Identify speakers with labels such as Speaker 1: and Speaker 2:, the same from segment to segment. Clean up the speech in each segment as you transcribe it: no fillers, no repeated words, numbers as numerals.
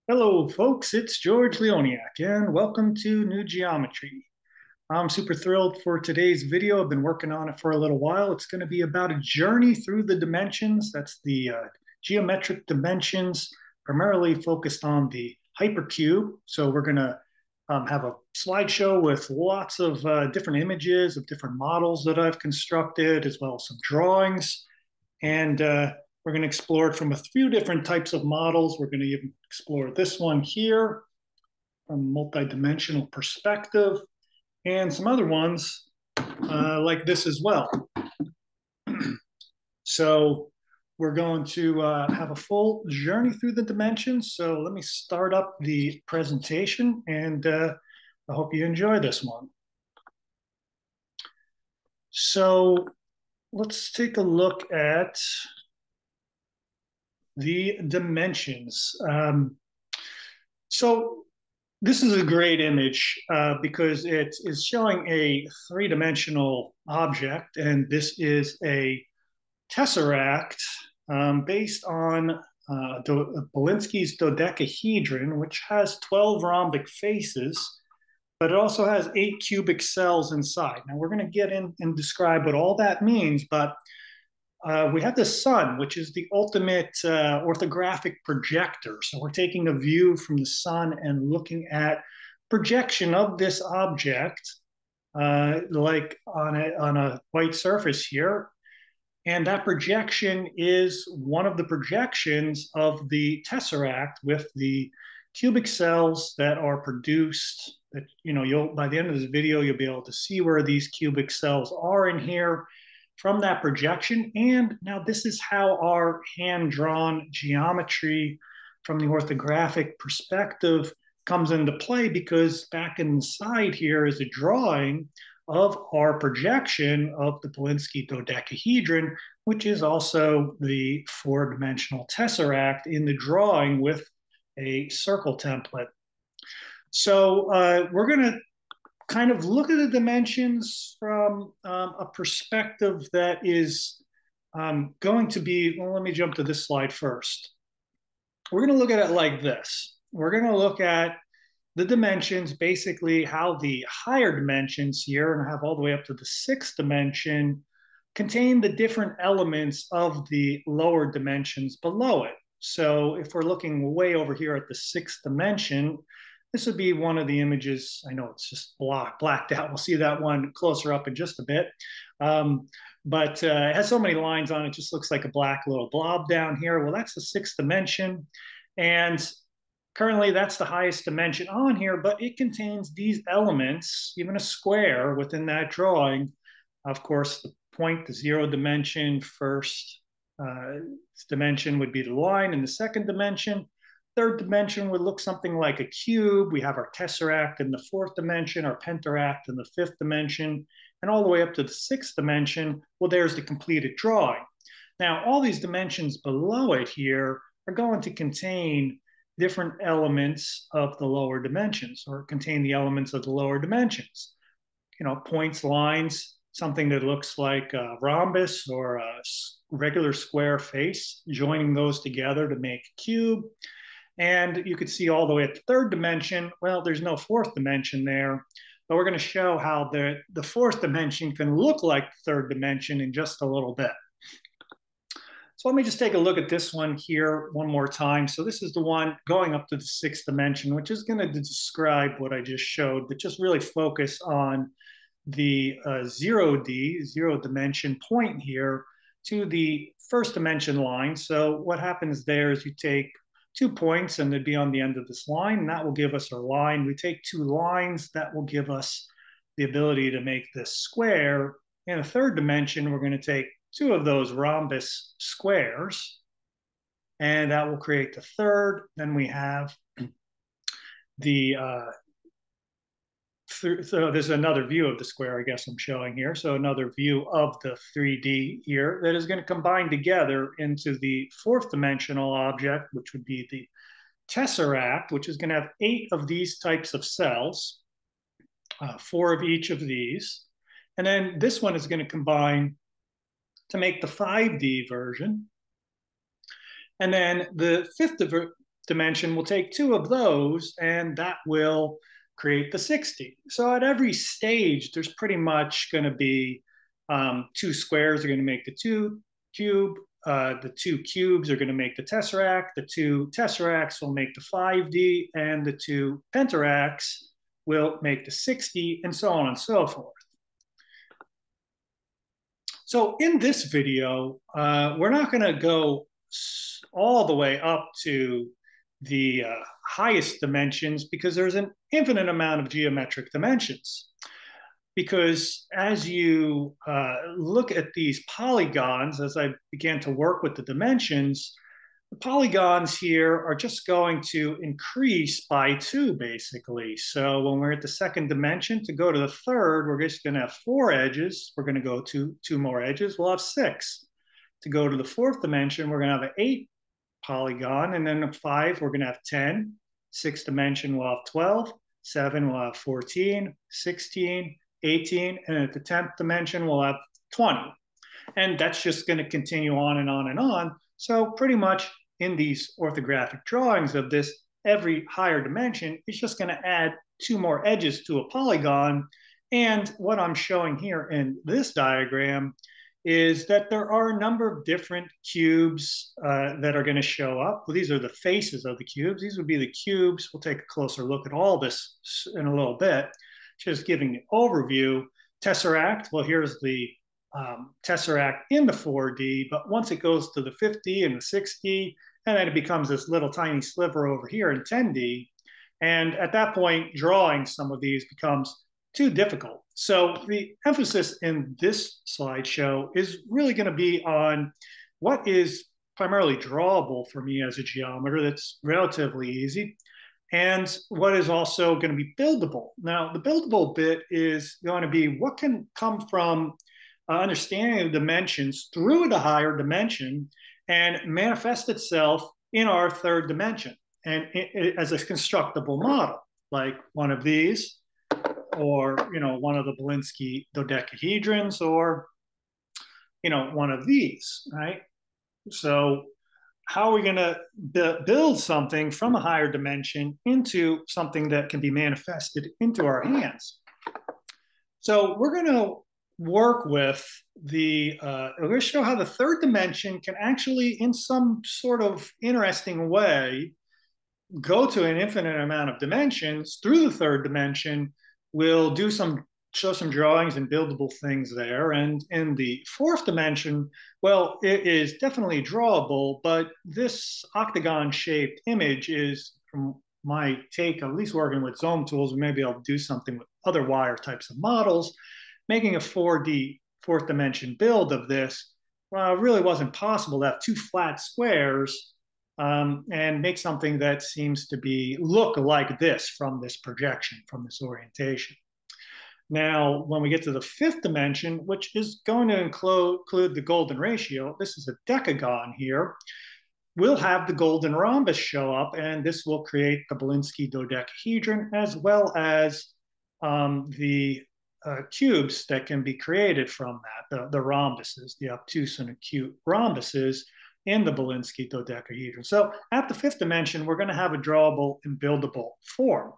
Speaker 1: Hello, folks. It's George Leoniak, and welcome to New Geometry. I'm super thrilled for today's video. I've been working on it for a little while. It's going to be about a journey through the dimensions. That's the geometric dimensions, primarily focused on the hypercube. So we're going to have a slideshow with lots of different images of different models that I've constructed, as well as some drawings. And we're going to explore it from a few different types of models. We're going to even explore this one here from a multidimensional perspective, and some other ones like this as well. So we're going to have a full journey through the dimensions. So let me start up the presentation, and I hope you enjoy this one. So let's take a look at the dimensions. So this is a great image because it is showing a three-dimensional object, and this is a tesseract based on Belinsky's dodecahedron, which has 12 rhombic faces, but it also has 8 cubic cells inside. Now we're going to get in and describe what all that means, but we have the sun, which is the ultimate orthographic projector. So we're taking a view from the sun and looking at projection of this object, like on a white surface here. And that projection is one of the projections of the tesseract with the cubic cells that are produced. That you'll by the end of this video, you'll be able to see where these cubic cells are in here from that projection. And now this is how our hand-drawn geometry from the orthographic perspective comes into play, because back inside here is a drawing of our projection of the Belinsky dodecahedron, which is also the four-dimensional tesseract in the drawing with a circle template. So we're going to kind of look at the dimensions from a perspective that is going to be, well, let me jump to this slide first. We're going to look at it like this. We're going to look at the dimensions, basically how the higher dimensions here, and I have all the way up to the sixth dimension, contain the different elements of the lower dimensions below it. So if we're looking way over here at the sixth dimension, this would be one of the images. I know it's just blacked out. We'll see that one closer up in just a bit. But it has so many lines on it, it just looks like a black little blob down here. Well, that's the sixth dimension. And currently, that's the highest dimension on here, but it contains these elements, even a square within that drawing. Of course, the point, the zero dimension, first dimension would be the line, and the second dimension. Third dimension would look something like a cube. We have our tesseract in the fourth dimension, our pentaract in the fifth dimension, and all the way up to the sixth dimension. Well, there's the completed drawing. Now, all these dimensions below it here are going to contain different elements of the lower dimensions, or contain the elements of the lower dimensions. Points, lines, something that looks like a rhombus or a regular square face, joining those together to make a cube. And you could see all the way at the third dimension, well, there's no fourth dimension there, but we're going to show how the fourth dimension can look like the third dimension in just a little bit. So let me just take a look at this one here one more time. So this is the one going up to the sixth dimension, which is going to describe what I just showed, but just really focus on the 0D, zero dimension point here, to the first dimension line. So what happens there is you take 2 points and they'd be on the end of this line, and that will give us our line. We take 2 lines, that will give us the ability to make this square. In a third dimension, we're going to take 2 of those rhombus squares, and that will create the third. Then we have the so there's another view of the square, I guess I'm showing here. So another view of the 3D here that is going to combine together into the fourth dimensional object, which would be the tesseract, which is going to have 8 of these types of cells, 4 of each of these. And then this one is going to combine to make the 5D version. And then the fifth dimension, we'll take 2 of those, and that will create the 60. So at every stage, there's pretty much going to be 2 squares are going to make the 2 cube. The 2 cubes are going to make the tesseract. The 2 tesseracts will make the 5D, and the 2 pentaracts will make the 60, and so on and so forth. So in this video, we're not going to go all the way up to the highest dimensions because there's an infinite amount of geometric dimensions. Because as you look at these polygons, as I began to work with the dimensions, the polygons here are just going to increase by 2, basically. So when we're at the second dimension, to go to the third, we're just going to have 4 edges. We're going to go to 2 more edges. We'll have 6. To go to the fourth dimension, we're going to have an 8 polygon, and then a 5, we're going to have 10. Sixth dimension, we'll have 12. 7, we'll have 14, 16, 18, and at the 10th dimension, we'll have 20. And that's just going to continue on and on and on. So pretty much in these orthographic drawings of this, every higher dimension is just going to add 2 more edges to a polygon. And what I'm showing here in this diagram is that there are a number of different cubes that are going to show up. Well, these are the faces of the cubes. These would be the cubes. We'll take a closer look at all this in a little bit. Just giving the overview. Tesseract, well, here's the tesseract in the 4D, but once it goes to the 5D and the 6D, and then it becomes this little tiny sliver over here in 10D. And at that point, drawing some of these becomes too difficult. So the emphasis in this slideshow is really going to be on what is primarily drawable for me as a geometer that's relatively easy, and what is also going to be buildable. Now, the buildable bit is going to be what can come from understanding of dimensions through the higher dimension and manifest itself in our third dimension and as a constructible model, like one of these, or one of the Belinsky dodecahedrons, or one of these, right? So how are we going to build something from a higher dimension into something that can be manifested into our hands? So we're going to work with we're going to show how the third dimension can actually, in some sort of interesting way, go to an infinite amount of dimensions through the third dimension. We'll show some drawings and buildable things there. And in the fourth dimension, well, it is definitely drawable, but this octagon-shaped image is, from my take, at least working with Zoom tools, maybe I'll do something with other wire types of models, making a 4D, fourth dimension build of this, well, it really wasn't possible to have 2 flat squares and make something that seems to look like this from this projection, from this orientation. Now, when we get to the 5th dimension, which is going to include the golden ratio, this is a decagon here, we'll have the golden rhombus show up, and this will create the Belinsky dodecahedron, as well as the cubes that can be created from that, the rhombuses, the obtuse and acute rhombuses in the Belinsky dodecahedron. So at the 5th dimension, we're going to have a drawable and buildable form.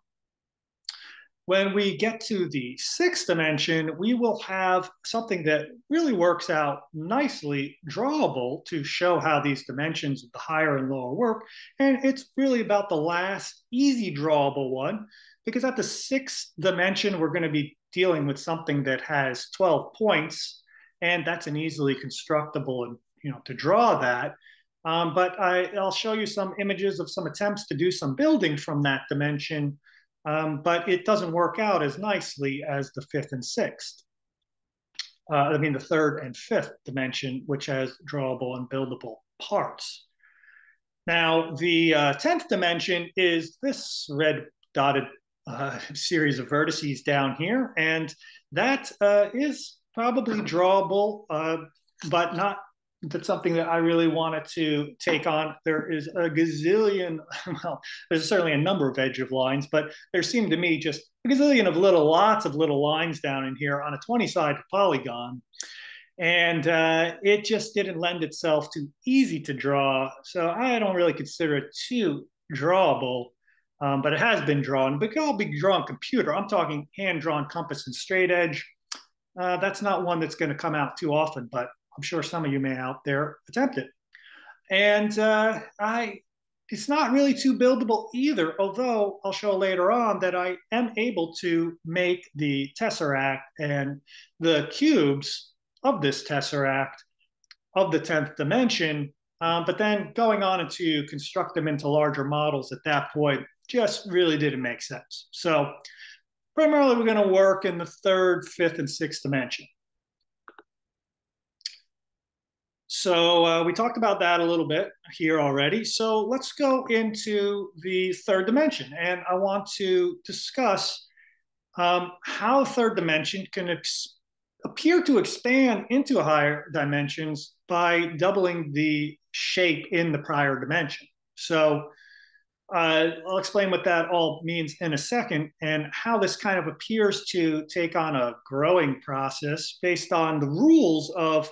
Speaker 1: When we get to the 6th dimension, we will have something that really works out nicely drawable to show how these dimensions of the higher and lower work. And it's really about the last easy drawable one, because at the 6th dimension, we're going to be dealing with something that has 12 points, and that's an easily constructible and to draw that. But I'll show you some images of some attempts to do some building from that dimension, but it doesn't work out as nicely as the 5th and 6th. The 3rd and 5th dimension, which has drawable and buildable parts. Now, the 10th dimension is this red dotted series of vertices down here, and that is probably drawable, but not that's something that I really wanted to take on. There is a gazillion, well, there's certainly a number of edge of lines, but there seemed to me just a gazillion of lots of little lines down in here on a 20-sided polygon. And it just didn't lend itself too easy to draw. So I don't really consider it too drawable, but it has been drawn. But it can all be drawn computer. I'm talking hand-drawn compass and straight edge. That's not one that's going to come out too often, but I'm sure some of you may out there attempt it. And it's not really too buildable either, although I'll show later on that I am able to make the tesseract and the cubes of this tesseract of the 10th dimension, but then going on to construct them into larger models at that point just really didn't make sense. So primarily we're going to work in the 3rd, 5th, and 6th dimension. So we talked about that a little bit here already. So let's go into the 3rd dimension. And I want to discuss how 3rd dimension can appear to expand into higher dimensions by doubling the shape in the prior dimension. So I'll explain what that all means in a second and how this kind of appears to take on a growing process based on the rules of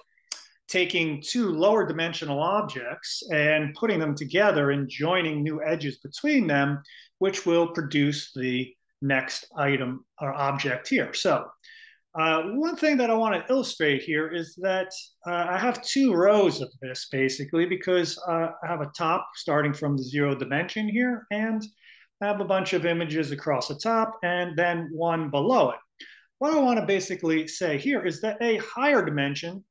Speaker 1: taking two lower dimensional objects and putting them together and joining new edges between them, which will produce the next item or object here. So one thing that I want to illustrate here is that I have 2 rows of this basically because I have a top starting from the 0 dimension here, and I have a bunch of images across the top and then one below it. What I want to basically say here is that a higher dimension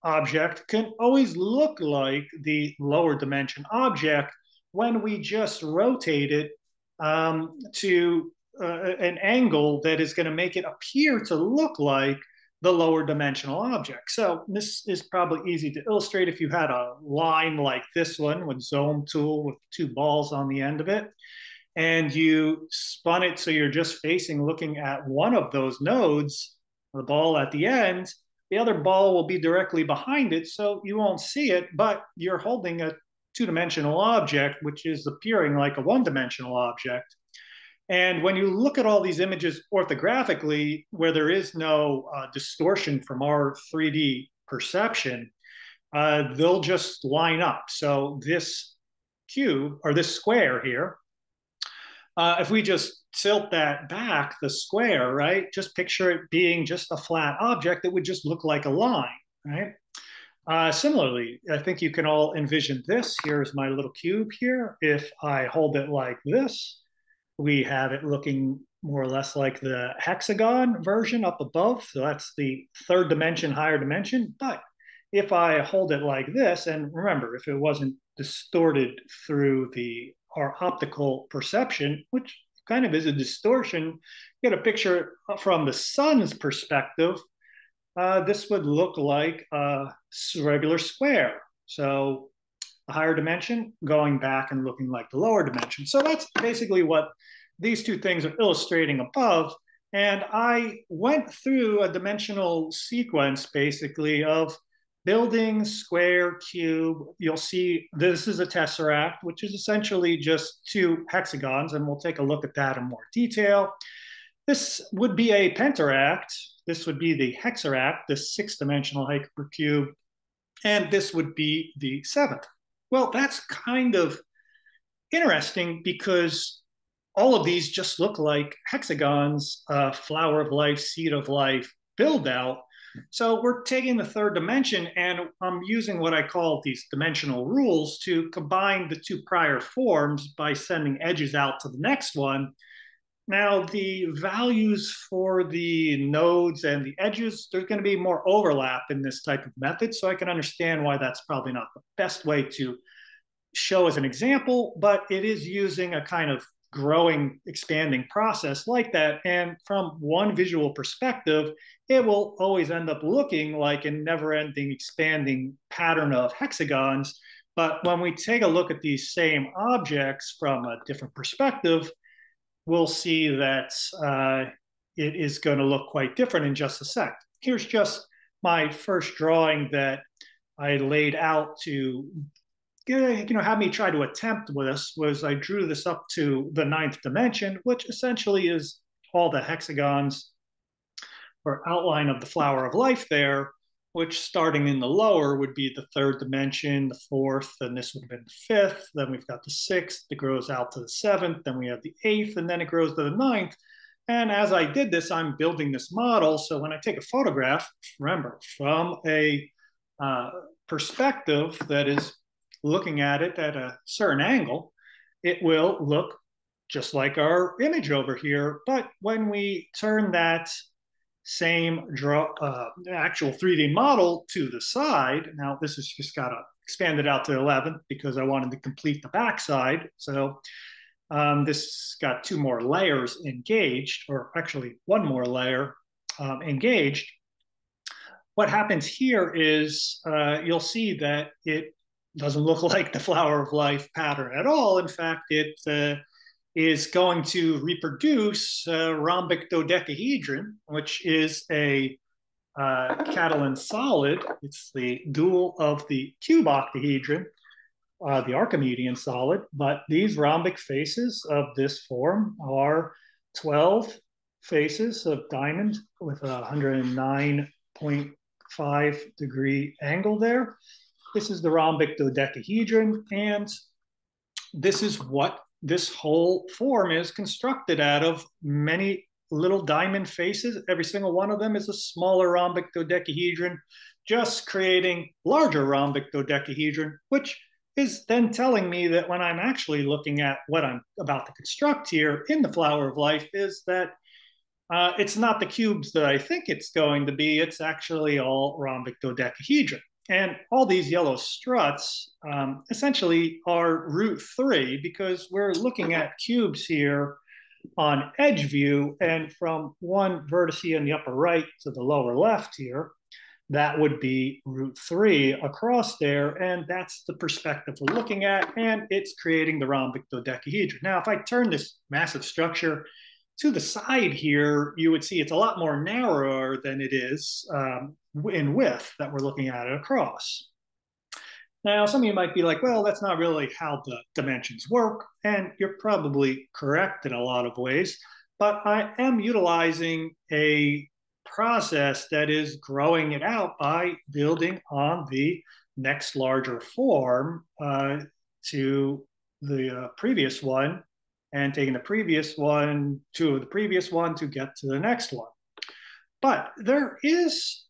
Speaker 1: object can always look like the lower dimension object when we just rotate it to an angle that is going to make it appear to look like the lower dimensional object. So this is probably easy to illustrate if you had a line like this one with Zoom tool with 2 balls on the end of it, and you spun it so you're just facing looking at one of those nodes, the ball at the end. The other ball will be directly behind it, so you won't see it, but you're holding a 2-dimensional object, which is appearing like a 1-dimensional object. And when you look at all these images orthographically, where there is no distortion from our 3D perception, they'll just line up. So this cube, or this square here, if we just tilt that back, the square, right? Just picture it being just a flat object that would just look like a line, right? Similarly, I think you can all envision this. Here's my little cube here. If I hold it like this, we have it looking more or less like the hexagon version up above. So that's the 3rd dimension, higher dimension. But if I hold it like this, and remember, if it wasn't distorted through our optical perception, which kind of is a distortion, get a picture from the sun's perspective, this would look like a regular square. So the higher dimension going back and looking like the lower dimension. So that's basically what these 2 things are illustrating above. And I went through a dimensional sequence basically of building, square, cube. You'll see this is a tesseract, which is essentially just 2 hexagons, and we'll take a look at that in more detail. This would be a pentaract. This would be the hexaract, the 6-dimensional hypercube, and this would be the 7th. Well, that's kind of interesting because all of these just look like hexagons, flower of life, seed of life, build out. So we're taking the 3rd dimension and I'm using what I call these dimensional rules to combine the 2 prior forms by sending edges out to the next one. Now, the values for the nodes and the edges, there's going to be more overlap in this type of method. So I can understand why that's probably not the best way to show as an example, but it is using a kind of growing, expanding process like that. And from one visual perspective, it will always end up looking like a never-ending expanding pattern of hexagons. But when we take a look at these same objects from a different perspective, we'll see that it is going to look quite different in just a sec. Here's just my first drawing that I laid out to have me try to attempt with this. Was I drew this up to the 9th dimension, which essentially is all the hexagons or outline of the flower of life there. which starting in the lower would be the third dimension, the fourth, and this would have been the fifth. Then we've got the sixth, it grows out to the seventh, then we have the eighth, and then it grows to the ninth. And as I did this, I'm building this model. So when I take a photograph, remember, from a perspective that is looking at it at a certain angle, it will look just like our image over here. But when we turn that same actual 3D model to the side, now this has just got to expand it out to 11 because I wanted to complete the backside. So this got two more layers engaged, or actually one more layer engaged. What happens here is you'll see that it doesn't look like the flower of life pattern at all. In fact, it is going to reproduce rhombic dodecahedron, which is a Catalan solid. It's the dual of the cube octahedron, the Archimedean solid. But these rhombic faces of this form are 12 faces of diamond with a 109.5-degree angle there. This is the rhombic dodecahedron, and this is what this whole form is constructed out of: many little diamond faces. Every single one of them is a smaller rhombic dodecahedron, just creating larger rhombic dodecahedron, which is then telling me that when I'm actually looking at what I'm about to construct here in the flower of life is that it's not the cubes that I think it's going to be. It's actually all rhombic dodecahedron. And all these yellow struts essentially are root 3 because we're looking at cubes here on edge view, and from one vertice in the upper right to the lower left here, that would be root 3 across there, and that's the perspective we're looking at, and it's creating the rhombic dodecahedron. Now, if I turn this massive structure to the side here, you would see it's a lot more narrower than it is in width that we're looking at it across. Now, some of you might be like, well, that's not really how the dimensions work, and you're probably correct in a lot of ways, but I am utilizing a process that is growing it out by building on the next larger form to the previous one, and taking the previous one to the previous one to get to the next one. But there is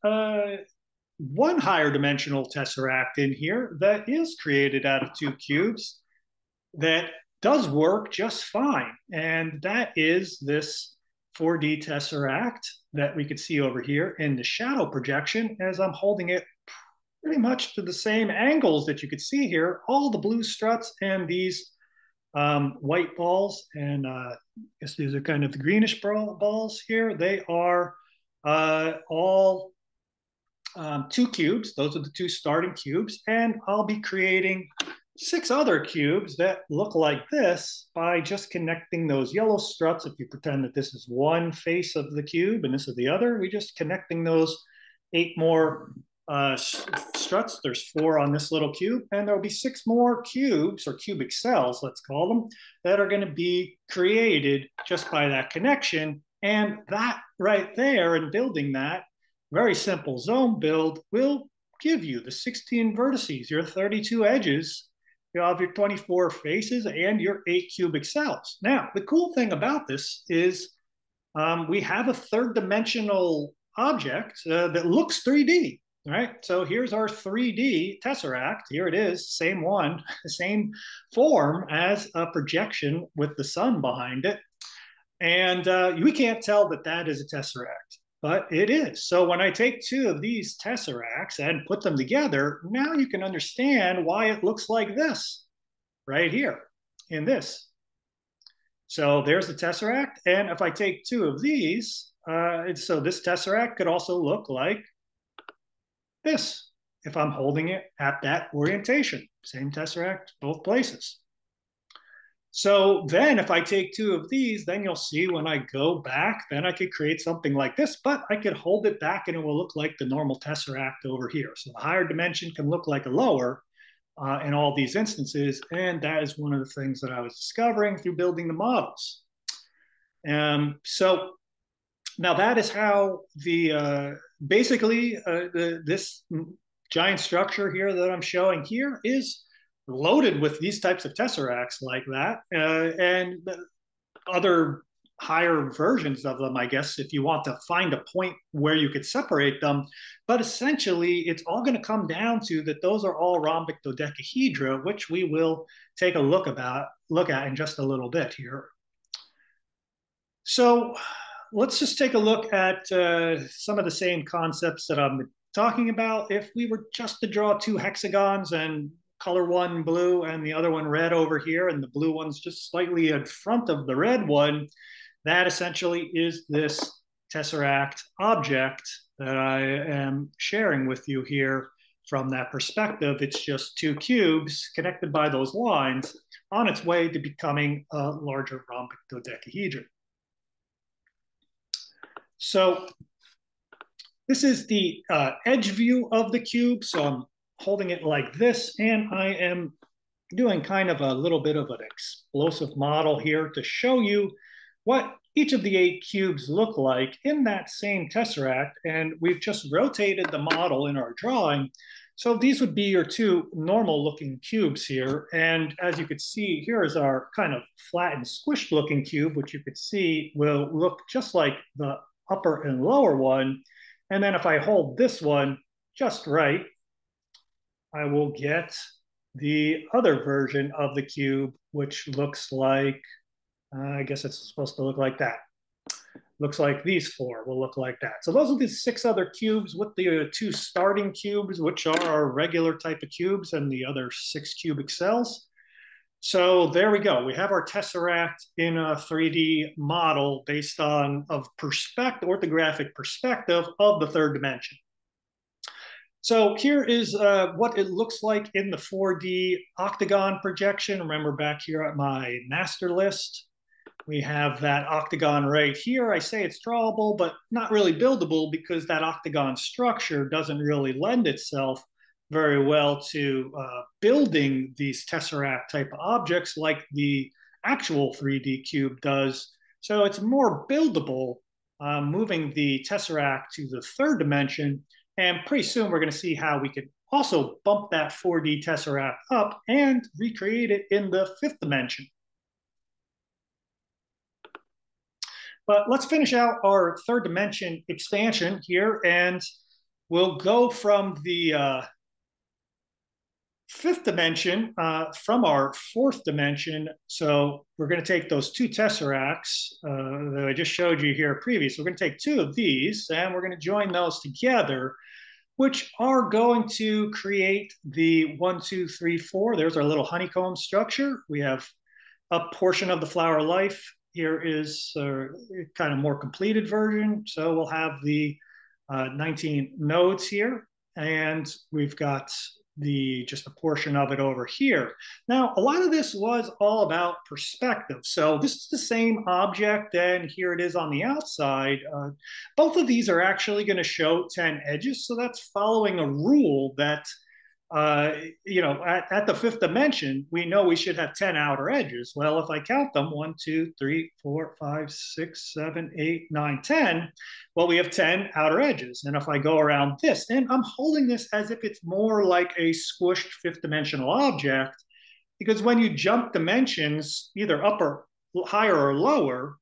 Speaker 1: one higher dimensional tesseract in here that is created out of two cubes that does work just fine. And that is this 4D tesseract that we could see over here in the shadow projection, as I'm holding it pretty much to the same angles that you could see here. All the blue struts and these white balls, and I guess these are kind of the greenish balls here. They are all two cubes. Those are the two starting cubes, and I'll be creating 6 other cubes that look like this by just connecting those yellow struts. If you pretend that this is one face of the cube and this is the other, we're just connecting those 8 more struts. There's 4 on this little cube, and there'll be 6 more cubes, or cubic cells, let's call them, that are going to be created just by that connection. And that right there, and building that very simple zone build, will give you the 16 vertices, your 32 edges, you have your 24 faces, and your 8 cubic cells. Now, the cool thing about this is we have a third dimensional object that looks 3D. Right, so here's our 3D tesseract. Here it is, same one, same form as a projection with the sun behind it. And we can't tell that that is a tesseract, but it is. So when I take 2 of these tesseracts and put them together, now you can understand why it looks like this right here in this. So there's the tesseract. And if I take 2 of these, so this tesseract could also look like this if I'm holding it at that orientation. Same tesseract, both places. So then if I take 2 of these, then you'll see when I go back, then I could create something like this, but I could hold it back and it will look like the normal tesseract over here. So the higher dimension can look like a lower in all these instances. And that is one of the things that I was discovering through building the models. So now that is how the basically, this giant structure here that I'm showing here is loaded with these types of tesseracts like that, and other higher versions of them, I guess, if you want to find a point where you could separate them. But essentially, it's all going to come down to that those are all rhombic dodecahedra, which we will take a look at in just a little bit here. So let's just take a look at some of the same concepts that I'm talking about. If we were just to draw two hexagons and color one blue and the other one red over here, and the blue one's just slightly in front of the red one, that essentially is this tesseract object that I am sharing with you here. From that perspective, it's just two cubes connected by those lines on its way to becoming a larger rhombic dodecahedron. So this is the edge view of the cube. So I'm holding it like this, and I am doing kind of a little bit of an explosive model here to show you what each of the 8 cubes look like in that same tesseract. And we've just rotated the model in our drawing. So these would be your two normal looking cubes here. And as you could see, here is our kind of flat and squished looking cube, which you could see will look just like the upper and lower one. And then if I hold this one just right, I will get the other version of the cube, which looks like, I guess it's supposed to look like that. Looks like these 4 will look like that. So those are the 6 other cubes with the 2 starting cubes, which are our regular type of cubes, and the other 6 cubic cells. So there we go. We have our tesseract in a 3D model based on orthographic perspective of the 3rd dimension. So here is what it looks like in the 4D octagon projection. Remember back here at my master list, we have that octagon right here. I say it's drawable, but not really buildable because that octagon structure doesn't really lend itself very well to building these tesseract type of objects like the actual 3D cube does. So it's more buildable, moving the tesseract to the 3rd dimension. And pretty soon we're going to see how we could also bump that 4D tesseract up and recreate it in the 5th dimension. But let's finish out our 3rd dimension expansion here, and we'll go from the 5th dimension from our 4th dimension. So we're going to take those 2 tesseracts that I just showed you here previously. We're going to take 2 of these, and we're going to join those together, which are going to create the 1, 2, 3, 4. There's our little honeycomb structure. We have a portion of the flower of life. Here is a kind of more completed version. So we'll have the 19 nodes here, and we've got just a portion of it over here. Now, a lot of this was all about perspective. So this is the same object, and here it is on the outside. Both of these are actually going to show 10 edges. So that's following a rule that at the 5th dimension, we know we should have 10 outer edges. Well, if I count them, 1, 2, 3, 4, 5, 6, 7, 8, 9, 10, well, we have 10 outer edges. And if I go around this, and I'm holding this as if it's more like a squished 5th dimensional object, because when you jump dimensions, either up or higher or lower,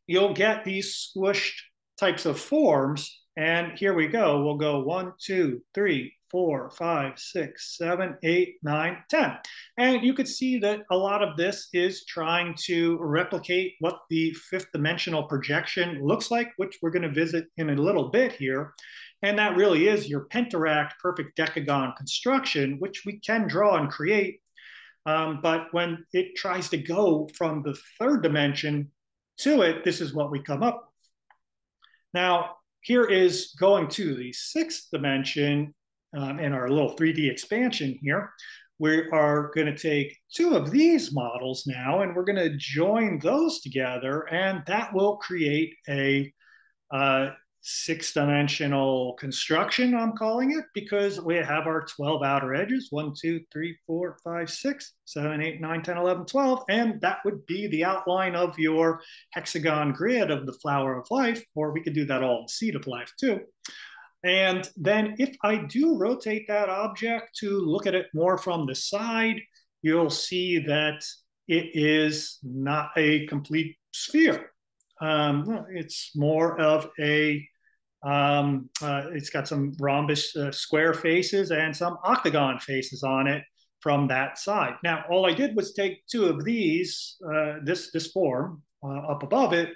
Speaker 1: you'll get these squished types of forms. And here we go. We'll go 1, 2, 3, 4, 5, 6, 7, 8, 9, 10. And you could see that a lot of this is trying to replicate what the 5th dimensional projection looks like, which we're going to visit in a little bit here. And that really is your pentaract perfect decagon construction, which we can draw and create. But when it tries to go from the 3rd dimension to it, this is what we come up with. Now, here is going to the 6th dimension in our little 3D expansion here. We are going to take 2 of these models now, and we're going to join those together, and that will create a 6-dimensional construction, I'm calling it, because we have our 12 outer edges, 1, 2, 3, 4, 5, 6, 7, 8, 9, 10, 11, 12, and that would be the outline of your hexagon grid of the flower of life, or we could do that all in seed of life too. And then if I do rotate that object to look at it more from the side, you'll see that it is not a complete sphere. It's more of a, it's got some rhombus square faces and some octagon faces on it from that side. Now, all I did was take two of these, this form up above it,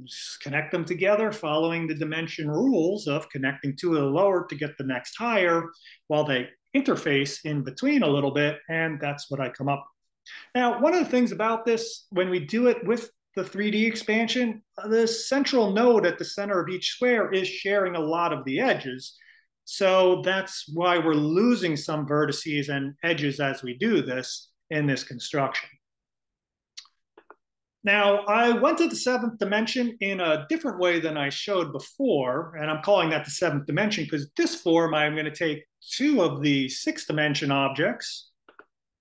Speaker 1: just connect them together following the dimension rules of connecting two of the lower to get the next higher while they interface in between a little bit. And that's what I come up with. Now, one of the things about this, when we do it with the 3D expansion, the central node at the center of each square is sharing a lot of the edges. So that's why we're losing some vertices and edges as we do this in this construction. Now, I went to the seventh dimension in a different way than I showed before, and I'm calling that the seventh dimension because this form, I'm going to take two of the sixth dimension objects,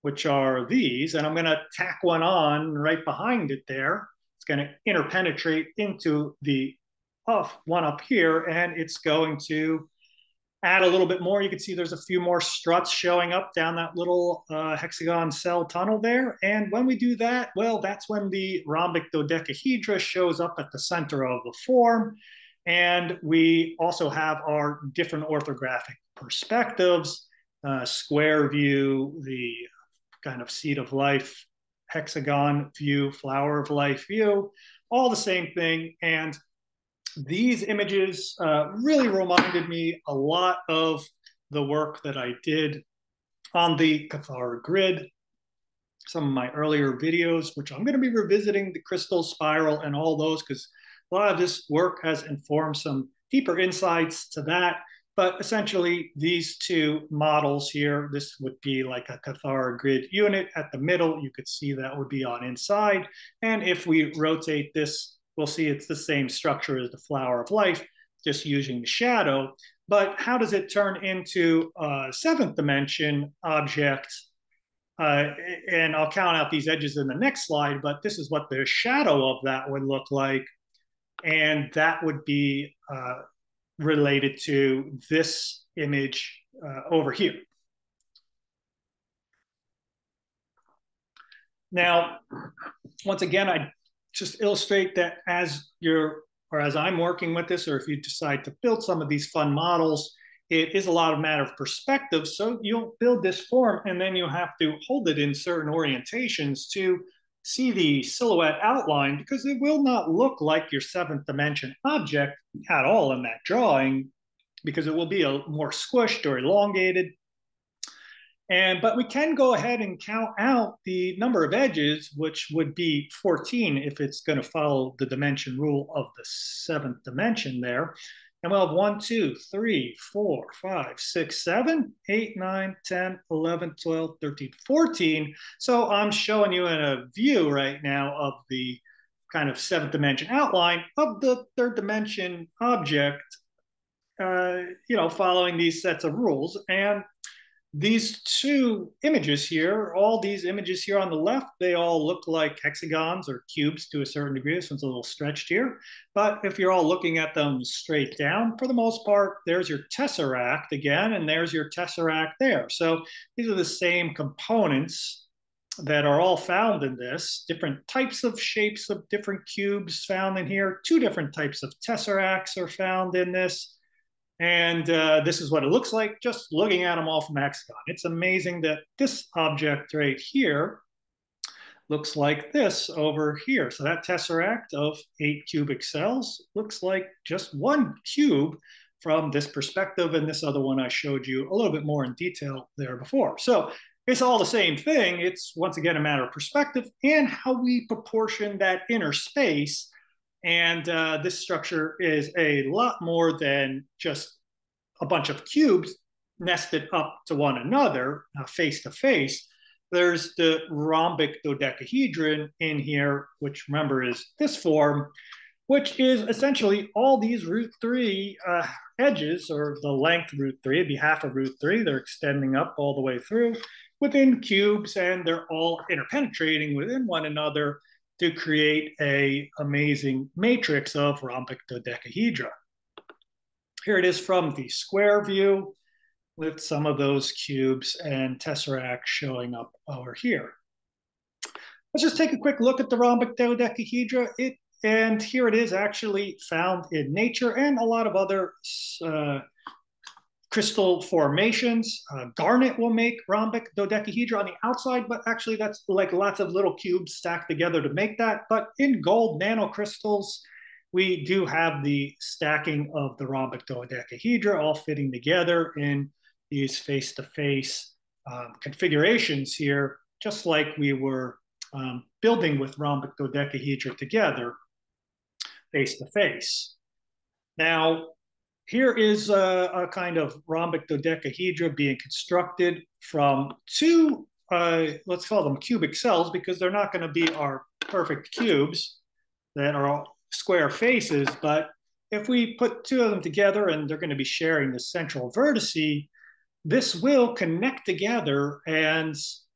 Speaker 1: which are these, and I'm going to tack one on right behind it there. It's going to interpenetrate into the one up here, and it's going to add a little bit more. You can see there's a few more struts showing up down that little hexagon cell tunnel there. And when we do that, well, that's when the rhombic dodecahedra shows up at the center of the form. And we also have our different orthographic perspectives, square view, the kind of seed of life, hexagon view, flower of life view, all the same thing. And these images really reminded me a lot of the work that I did on the Cathar grid, some of my earlier videos, which I'm going to be revisiting the crystal spiral and all those because a lot of this work has informed some deeper insights to that. But essentially, these two models here, this would be like a Cathar grid unit at the middle. You could see that would be on inside. And if we rotate this, we'll see it's the same structure as the flower of life, just using the shadow. But how does it turn into a seventh dimension object? And I'll count out these edges in the next slide, but this is what the shadow of that would look like. And that would be related to this image over here. Now, once again, I just illustrate that as I'm working with this, or if you decide to build some of these fun models, it is a lot of matter of perspective. So you'll build this form and then you have to hold it in certain orientations to see the silhouette outline because it will not look like your seventh dimension object at all in that drawing because it will be a more squished or elongated. But we can go ahead and count out the number of edges, which would be 14 if it's going to follow the dimension rule of the seventh dimension there. And we'll have 1, 2, 3, 4, 5, 6, 7, 8, 9, 10, 11, 12, 13, 14. So I'm showing you in a view right now of the kind of seventh dimension outline of the third dimension object, following these sets of rules. And these two images here, all these images here on the left, they all look like hexagons or cubes to a certain degree. This one's a little stretched here. But if you're all looking at them straight down, for the most part, there's your tesseract again, and there's your tesseract there. So these are the same components that are all found in this, different types of shapes of different cubes found in here. Two different types of tesseracts are found in this. And this is what it looks like just looking at them all from hexagon. It's amazing that this object right here looks like this over here. So that tesseract of 8 cubic cells looks like just one cube from this perspective, and this other one I showed you a little bit more in detail there before. So it's all the same thing. It's once again a matter of perspective and how we proportion that inner space. And this structure is a lot more than just a bunch of cubes nested up to one another, face to face. There's the rhombic dodecahedron in here, which remember is this form, which is essentially all these root 3 edges, or the length root 3, it'd be half of root 3. They're extending up all the way through within cubes, and they're all interpenetrating within one another to create an amazing matrix of rhombic dodecahedra. Here it is from the square view with some of those cubes and tesseracts showing up over here. Let's just take a quick look at the rhombic dodecahedra. And here it is actually found in nature and a lot of other crystal formations. Garnet will make rhombic dodecahedra on the outside, but actually that's like lots of little cubes stacked together to make that. But in gold nanocrystals, we do have the stacking of the rhombic dodecahedra all fitting together in these face-to-face configurations here, just like we were building with rhombic dodecahedra together face-to-face. Now, here is a kind of rhombic dodecahedra being constructed from two, let's call them cubic cells, because they're not going to be our perfect cubes that are all square faces. But if we put two of them together and they're going to be sharing the central vertice, this will connect together. And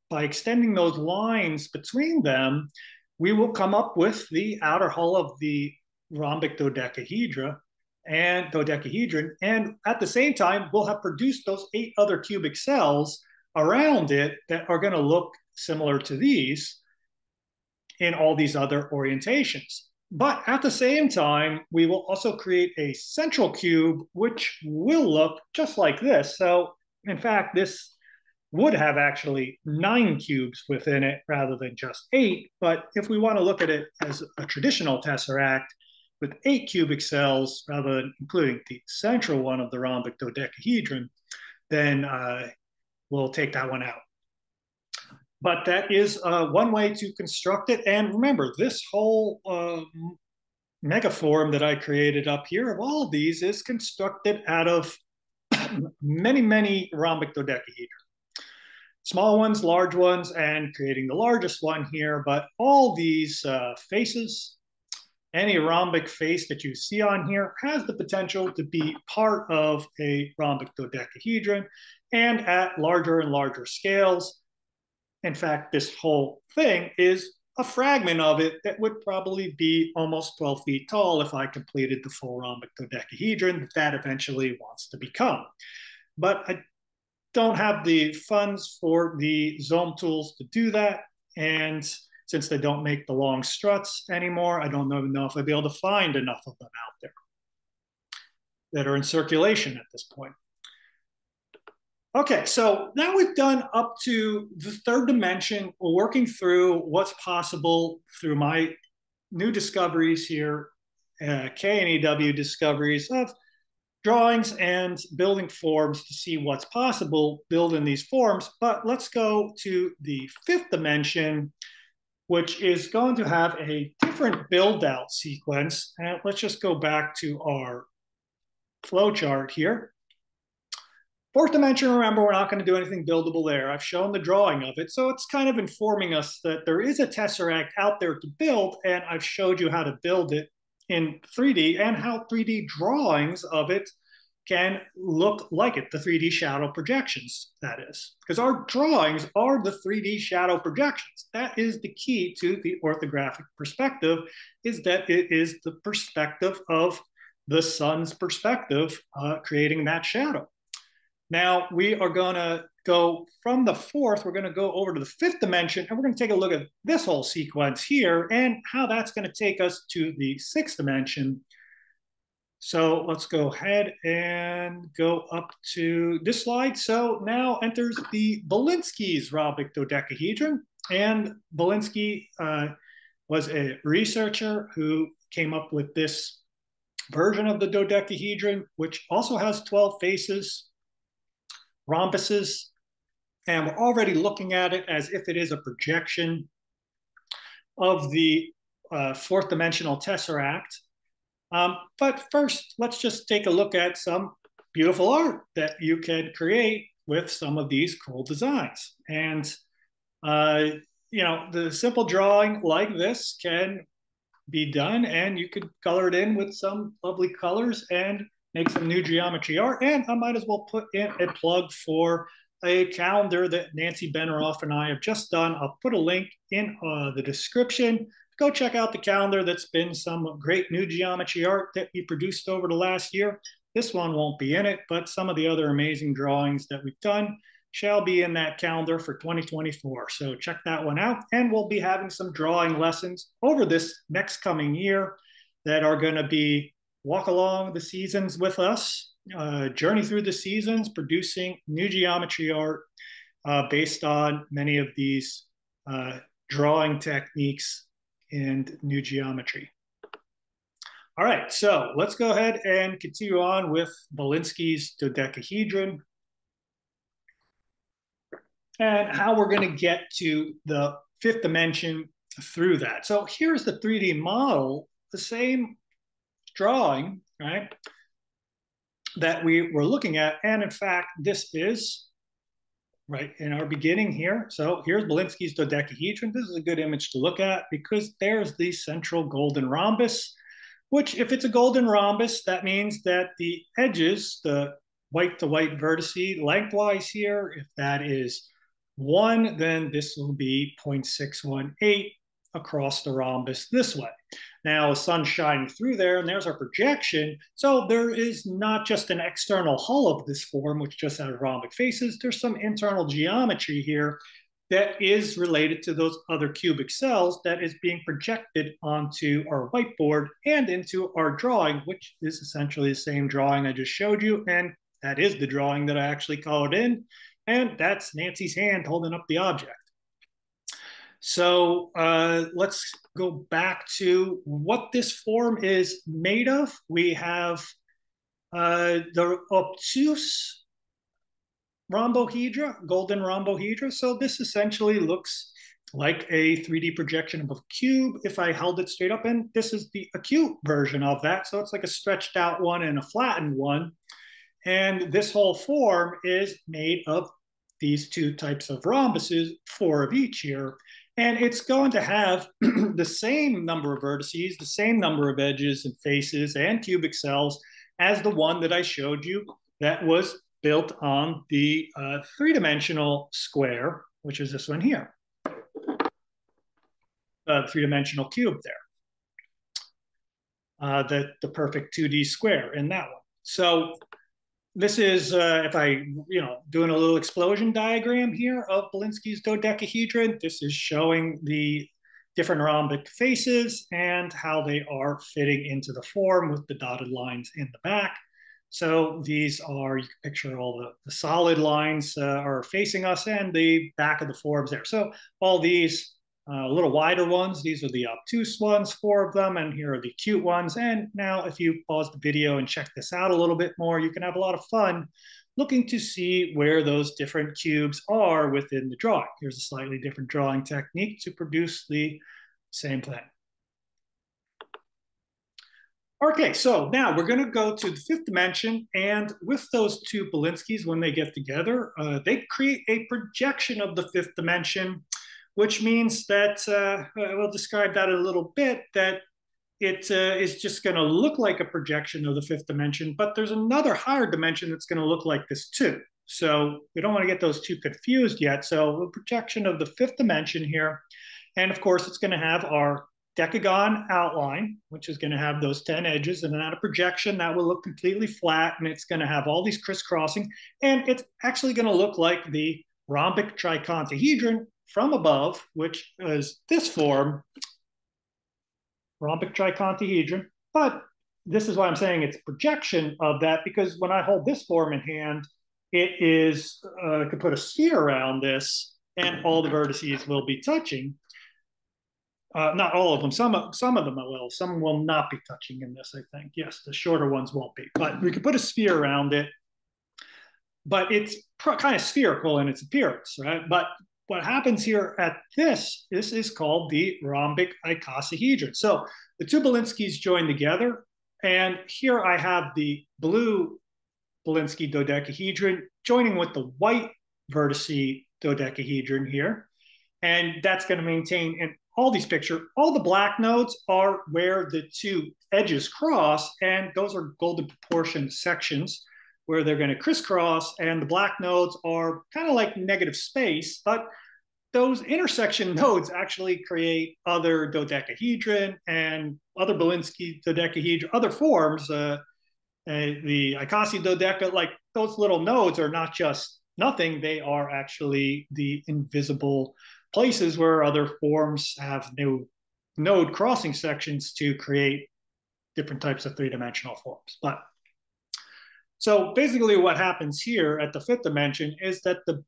Speaker 1: by extending those lines between them, we will come up with the outer hull of the rhombic dodecahedron, and at the same time, we'll have produced those 8 other cubic cells around it that are going to look similar to these in all these other orientations. But at the same time, we will also create a central cube, which will look just like this. So in fact, this would have actually 9 cubes within it rather than just 8. But if we want to look at it as a traditional tesseract with 8 cubic cells, rather than including the central one of the rhombic dodecahedron, then we'll take that one out. But that is one way to construct it. And remember, this whole megaform that I created up here of all of these is constructed out of many, many rhombic dodecahedron. Small ones, large ones, and creating the largest one here. But all these faces, any rhombic face that you see on here has the potential to be part of a rhombic dodecahedron, and at larger and larger scales. In fact, this whole thing is a fragment of it that would probably be almost 12 feet tall if I completed the full rhombic dodecahedron that eventually wants to become. But I don't have the funds for the Zoom tools to do that. And since they don't make the long struts anymore, I don't even know if I'd be able to find enough of them out there that are in circulation at this point. Okay, so now we've done up to the 3rd dimension. We're working through what's possible through my new discoveries here, K and EW discoveries of drawings and building forms to see what's possible building these forms. But let's go to the 5th dimension, which is going to have a different build out sequence. And let's just go back to our flow chart here. 4th dimension, remember, we're not going to do anything buildable there. I've shown the drawing of it. So it's kind of informing us that there is a tesseract out there to build, and I've showed you how to build it in 3D and how 3D drawings of it can look like it, the 3D shadow projections, that is. Because our drawings are the 3D shadow projections. That is the key to the orthographic perspective, is that it is the perspective of the sun's perspective, creating that shadow. Now, we are going to go from the 4th, we're going to go over to the 5th dimension, and we're going to take a look at this whole sequence here and how that's going to take us to the 6th dimension. So let's go ahead and go up to this slide. So now enters the Belinsky's rhombic dodecahedron. And Belinsky was a researcher who came up with this version of the dodecahedron, which also has 12 faces, rhombuses, and we're already looking at it as if it is a projection of the 4th dimensional tesseract. But first, let's just take a look at some beautiful art that you can create with some of these cool designs. And, you know, the simple drawing like this can be done, and you could color it in with some lovely colors and make some new geometry art. And I might as well put in a plug for a calendar that Nancy Benneroff and I have just done. I'll put a link in the description. Go check out the calendar. That's been some great new geometry art that we produced over the last year. This one won't be in it, but some of the other amazing drawings that we've done shall be in that calendar for 2024. So check that one out. And we'll be having some drawing lessons over this next coming year that are going to be walk along the seasons with us, journey through the seasons, producing new geometry art based on many of these drawing techniques and new geometry. All right, so let's go ahead and continue on with Belinsky's dodecahedron and how we're going to get to the fifth dimension through that. So here's the 3D model, the same drawing, right, that we were looking at. And in fact, this is right in our beginning here. So here's Belinsky's dodecahedron. This is a good image to look at because there's the central golden rhombus, which if it's a golden rhombus, that means that the edges, the white to white vertices lengthwise here, if that is 1, then this will be 0.618 across the rhombus this way. Now the sun's shining through there, and there's our projection. So there is not just an external hull of this form, which just has rhombic faces. There's some internal geometry here that is related to those other cubic cells that is being projected onto our whiteboard and into our drawing, which is essentially the same drawing I just showed you. And that is the drawing that I actually colored in. And that's Nancy's hand holding up the object. So let's go back to what this form is made of. We have the obtuse rhombohedra, golden rhombohedra. So this essentially looks like a 3D projection of a cube if I held it straight up. And this is the acute version of that. So it's like a stretched out one and a flattened one. And this whole form is made of these two types of rhombuses, 4 of each here. And it's going to have the same number of vertices, the same number of edges and faces and cubic cells as the one that I showed you that was built on the 3-dimensional square, which is this one here, the 3-dimensional cube there, the perfect 2D square in that one. So this is, if I, doing a little explosion diagram here of Belinsky's dodecahedron, this is showing the different rhombic faces and how they are fitting into the form with the dotted lines in the back. So these are, you can picture all the solid lines are facing us and the back of the forms there. So all these little wider ones, these are the obtuse ones, 4 of them, and here are the cute ones. And now if you pause the video and check this out a little bit more, you can have a lot of fun looking to see where those different cubes are within the drawing. Here's a slightly different drawing technique to produce the same thing. Okay, so now we're going to go to the 5th dimension, and with those two Belinskys, when they get together, they create a projection of the 5th dimension, which means that, we'll describe that in a little bit, that it is just going to look like a projection of the 5th dimension, but there's another higher dimension that's going to look like this too. So we don't want to get those two confused yet. So a projection of the 5th dimension here, and of course it's going to have our decagon outline, which is going to have those 10 edges, and then at a projection that will look completely flat, and it's going to have all these crisscrossing, and it's actually going to look like the rhombic tricontahedron from above, which is this form, rhombic tricontahedron. But this is why I'm saying it's a projection of that, because when I hold this form in hand, it is, I could put a sphere around this and all the vertices will be touching. Not all of them. Some of them will. Some will not be touching in this, I think. Yes, the shorter ones won't be. But we could put a sphere around it. But it's kind of spherical in its appearance, right? But what happens here at this is called the rhombic icosahedron. So the two Belinskys join together. And here I have the blue Belinsky dodecahedron joining with the white vertice dodecahedron here. And that's going to maintain in all these pictures. All the black nodes are where the two edges cross, and those are golden proportion sections where they're going to crisscross, and the black nodes are kind of like negative space, but those intersection nodes actually create other dodecahedron and other Belinsky dodecahedron, other forms, The icosidodeca, like those little nodes are not just nothing, they are actually the invisible places where other forms have new node crossing sections to create different types of three-dimensional forms. But so basically what happens here at the fifth dimension is that the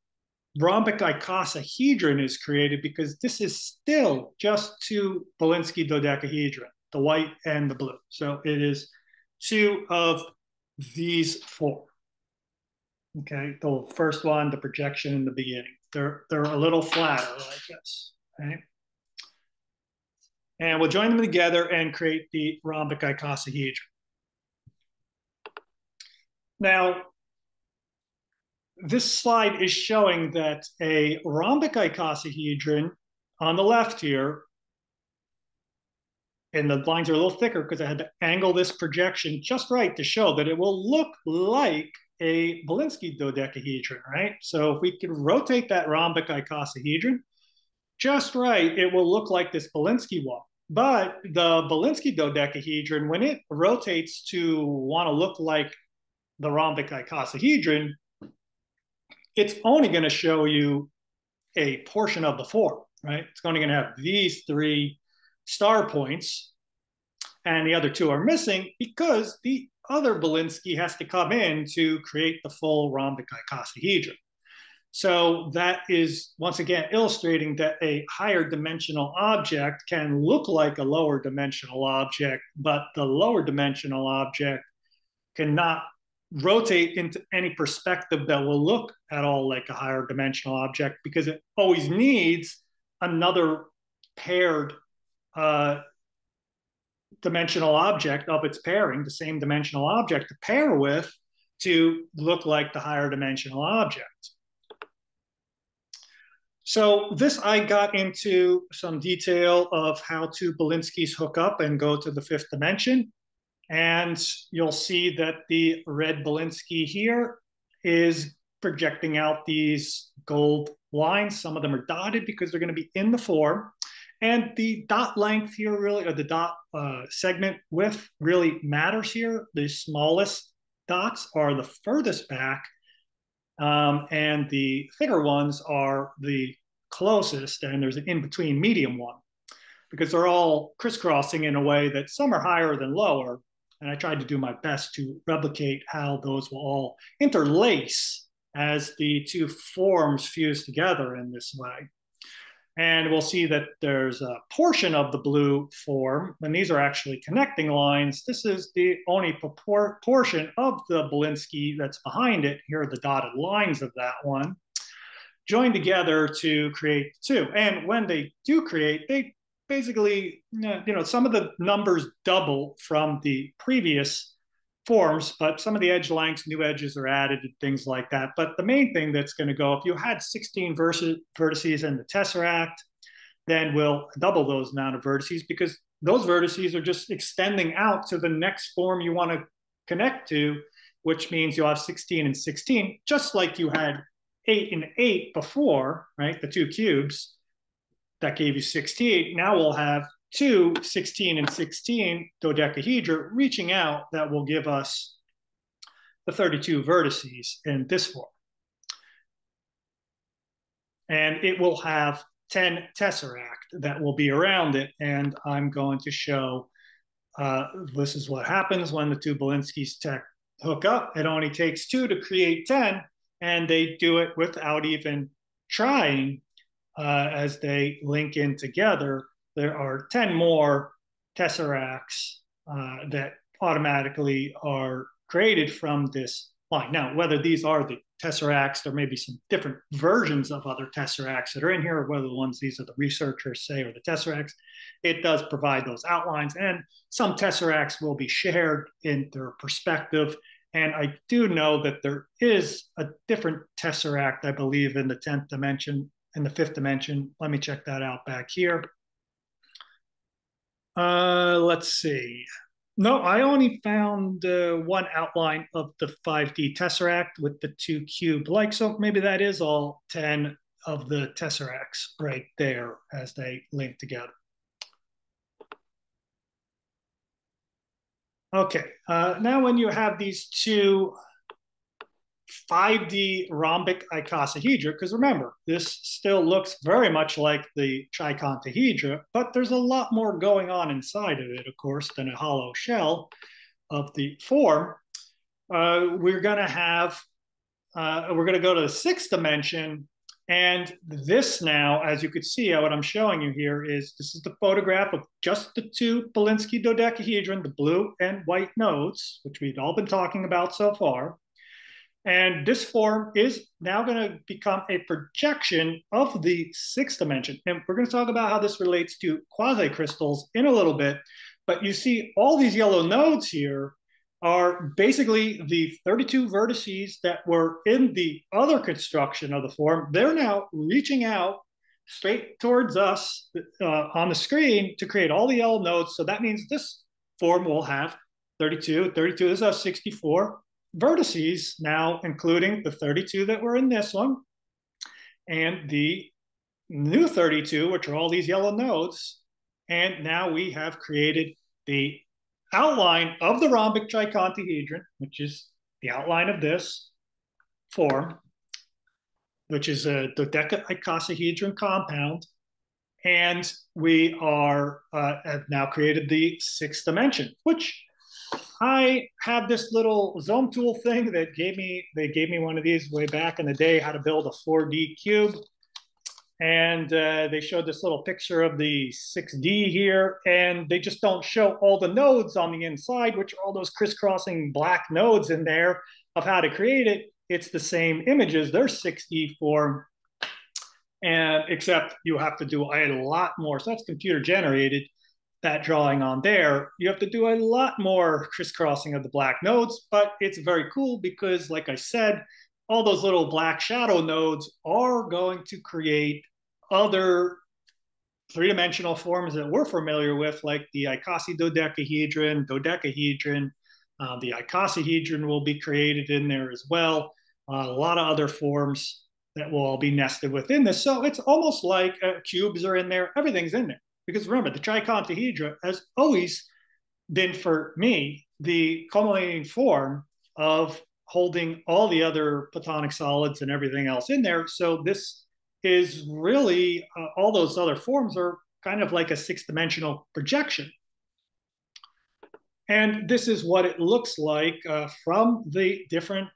Speaker 1: rhombic icosahedron is created because this is still just two Belinsky dodecahedron, the white and the blue. So it is two of these four. Okay, the first one, the projection in the beginning. They're a little flatter like this. Okay. And we'll join them together and create the rhombic icosahedron. Now, this slide is showing that a rhombic icosahedron on the left here, and the lines are a little thicker because I had to angle this projection just right to show that it will look like a Belinsky dodecahedron, right? So if we can rotate that rhombic icosahedron just right, it will look like this Belinsky one. But the Belinsky dodecahedron, when it rotates to want to look like the rhombic icosahedron, it's only going to show you a portion of the form, right? It's only going to have these three star points, and the other two are missing because the other Belinsky has to come in to create the full rhombic icosahedron. So that is, once again, illustrating that a higher dimensional object can look like a lower dimensional object, but the lower dimensional object cannot rotate into any perspective that will look at all like a higher dimensional object because it always needs another paired dimensional object of its pairing, the same dimensional object to pair with to look like the higher dimensional object. So this, I got into some detail of how two Belinskys hook up and go to the fifth dimension. And you'll see that the red Belinsky here is projecting out these gold lines. Some of them are dotted because they're going to be in the form. And the dot length here really, or the dot segment width really matters here. The smallest dots are the furthest back, and the thicker ones are the closest, and there's an in-between medium one because they're all crisscrossing in a way that some are higher than lower. And I tried to do my best to replicate how those will all interlace as the two forms fuse together in this way. And we'll see that there's a portion of the blue form, and these are actually connecting lines. This is the only portion of the Belinsky that's behind it. Here are the dotted lines of that one, joined together to create two. And when they do create, they basically, some of the numbers double from the previous forms, but some of the edge lengths, new edges are added and things like that. But the main thing that's going to go, if you had 16 vertices in the tesseract, then we'll double those amount of vertices because those vertices are just extending out to the next form you want to connect to, which means you'll have 16 and 16, just like you had 8 and 8 before, right? The two cubes that gave you 16. Now we'll have two 16 and 16 dodecahedra reaching out that will give us the 32 vertices in this form. And it will have 10 tesseract that will be around it. And I'm going to show this is what happens when the two Belinskys hook up. It only takes 2 to create 10, and they do it without even trying. As they link in together, there are 10 more tesseracts that automatically are created from this line. Now, whether these are the tesseracts, there may be some different versions of other tesseracts that are in here, or whether the ones these are the researchers say are the tesseracts. It does provide those outlines, and some tesseracts will be shared in their perspective. And I do know that there is a different tesseract, I believe, in the 10th dimension, in the fifth dimension. Let me check that out back here. Let's see. No, I only found one outline of the 5D tesseract with the 2 cube like. So maybe that is all 10 of the tesseracts right there as they link together. Okay, now when you have these two 5D rhombic icosahedra, because remember, this still looks very much like the trichontahedra, but there's a lot more going on inside of it, of course, than a hollow shell of the form. We're going to have, we're going to go to the sixth dimension. And this now, as you could see, what I'm showing you here is this is the photograph of just the two Polinsky dodecahedron, the blue and white nodes, which we've all been talking about so far. And this form is now going to become a projection of the sixth dimension. And we're going to talk about how this relates to quasicrystals in a little bit. But you see all these yellow nodes here are basically the 32 vertices that were in the other construction of the form. They're now reaching out straight towards us on the screen to create all the yellow nodes. So that means this form will have 32. 32 is a 64 vertices now, including the 32 that were in this one and the new 32, which are all these yellow nodes. And now we have created the outline of the rhombic trichontahedron, which is the outline of this form, which is a dodecahedron compound. And we have now created the sixth dimension, which I have this little Zoom tool thing that they gave me one of these way back in the day, how to build a 4D cube. And they showed this little picture of the 6D here, and they just don't show all the nodes on the inside, which are all those crisscrossing black nodes in there of how to create it. It's the same images. They're 6D form, and except you have to do a lot more. So that's computer generated, that drawing on there. You have to do a lot more crisscrossing of the black nodes, but it's very cool because, like I said, all those little black shadow nodes are going to create other three-dimensional forms that we're familiar with, like the icosahedron, dodecahedron. The icosahedron will be created in there as well. A lot of other forms that will all be nested within this. So it's almost like cubes are in there. Everything's in there. Because remember, the trichontahedra has always been, for me, the culminating form of holding all the other platonic solids and everything else in there. So this is really, all those other forms are kind of like a six-dimensional projection. And this is what it looks like from the different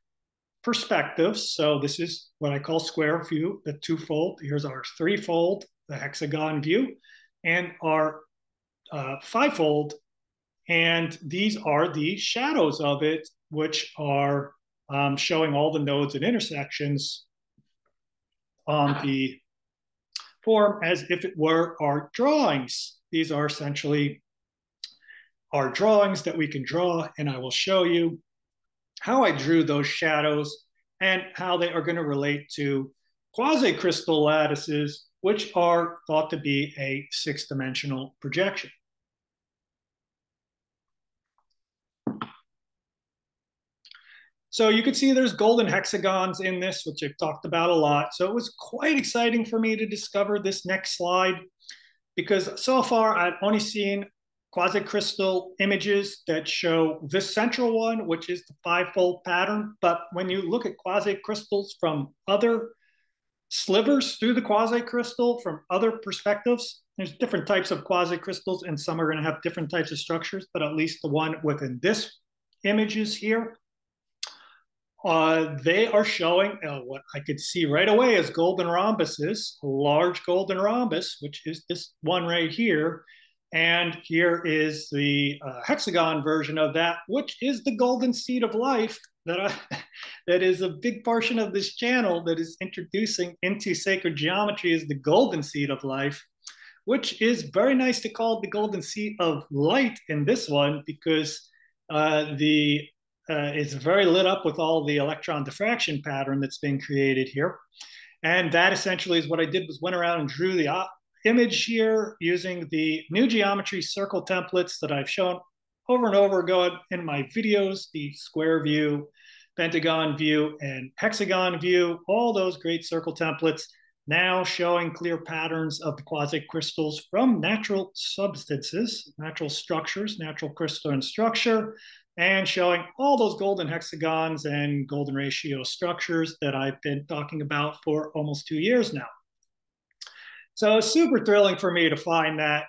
Speaker 1: perspectives. So this is what I call square view, the twofold. Here's our threefold, the hexagon view, and our fivefold. And these are the shadows of it, which are showing all the nodes and intersections on the form as if it were our drawings. These are essentially our drawings that we can draw, and I will show you how I drew those shadows and how they are going to relate to quasicrystal lattices, which are thought to be a six-dimensional projection. So you can see there's golden hexagons in this, which I've talked about a lot. So it was quite exciting for me to discover this next slide, because so far I've only seen quasicrystal images that show this central one, which is the fivefold pattern. But when you look at quasicrystals from other slivers through the quasicrystal from other perspectives, there's different types of quasicrystals, and some are going to have different types of structures, but at least the one within this image is here. They are showing what I could see right away as golden rhombuses, a large golden rhombus, which is this one right here. And here is the hexagon version of that, which is the golden seed of life that is a big portion of this channel that is introducing into sacred geometry is the golden seed of life, which is very nice to call the golden seed of light in this one, because it's very lit up with all the electron diffraction pattern that's been created here. And that essentially is what I did, was went around and drew the image here using the new geometry circle templates that I've shown over and over again in my videos, the square view, pentagon view, and hexagon view, all those great circle templates. now showing clear patterns of the quasicrystals from natural substances, natural structures, natural crystalline structure, and showing all those golden hexagons and golden ratio structures that I've been talking about for almost 2 years now. So it's super thrilling for me to find that.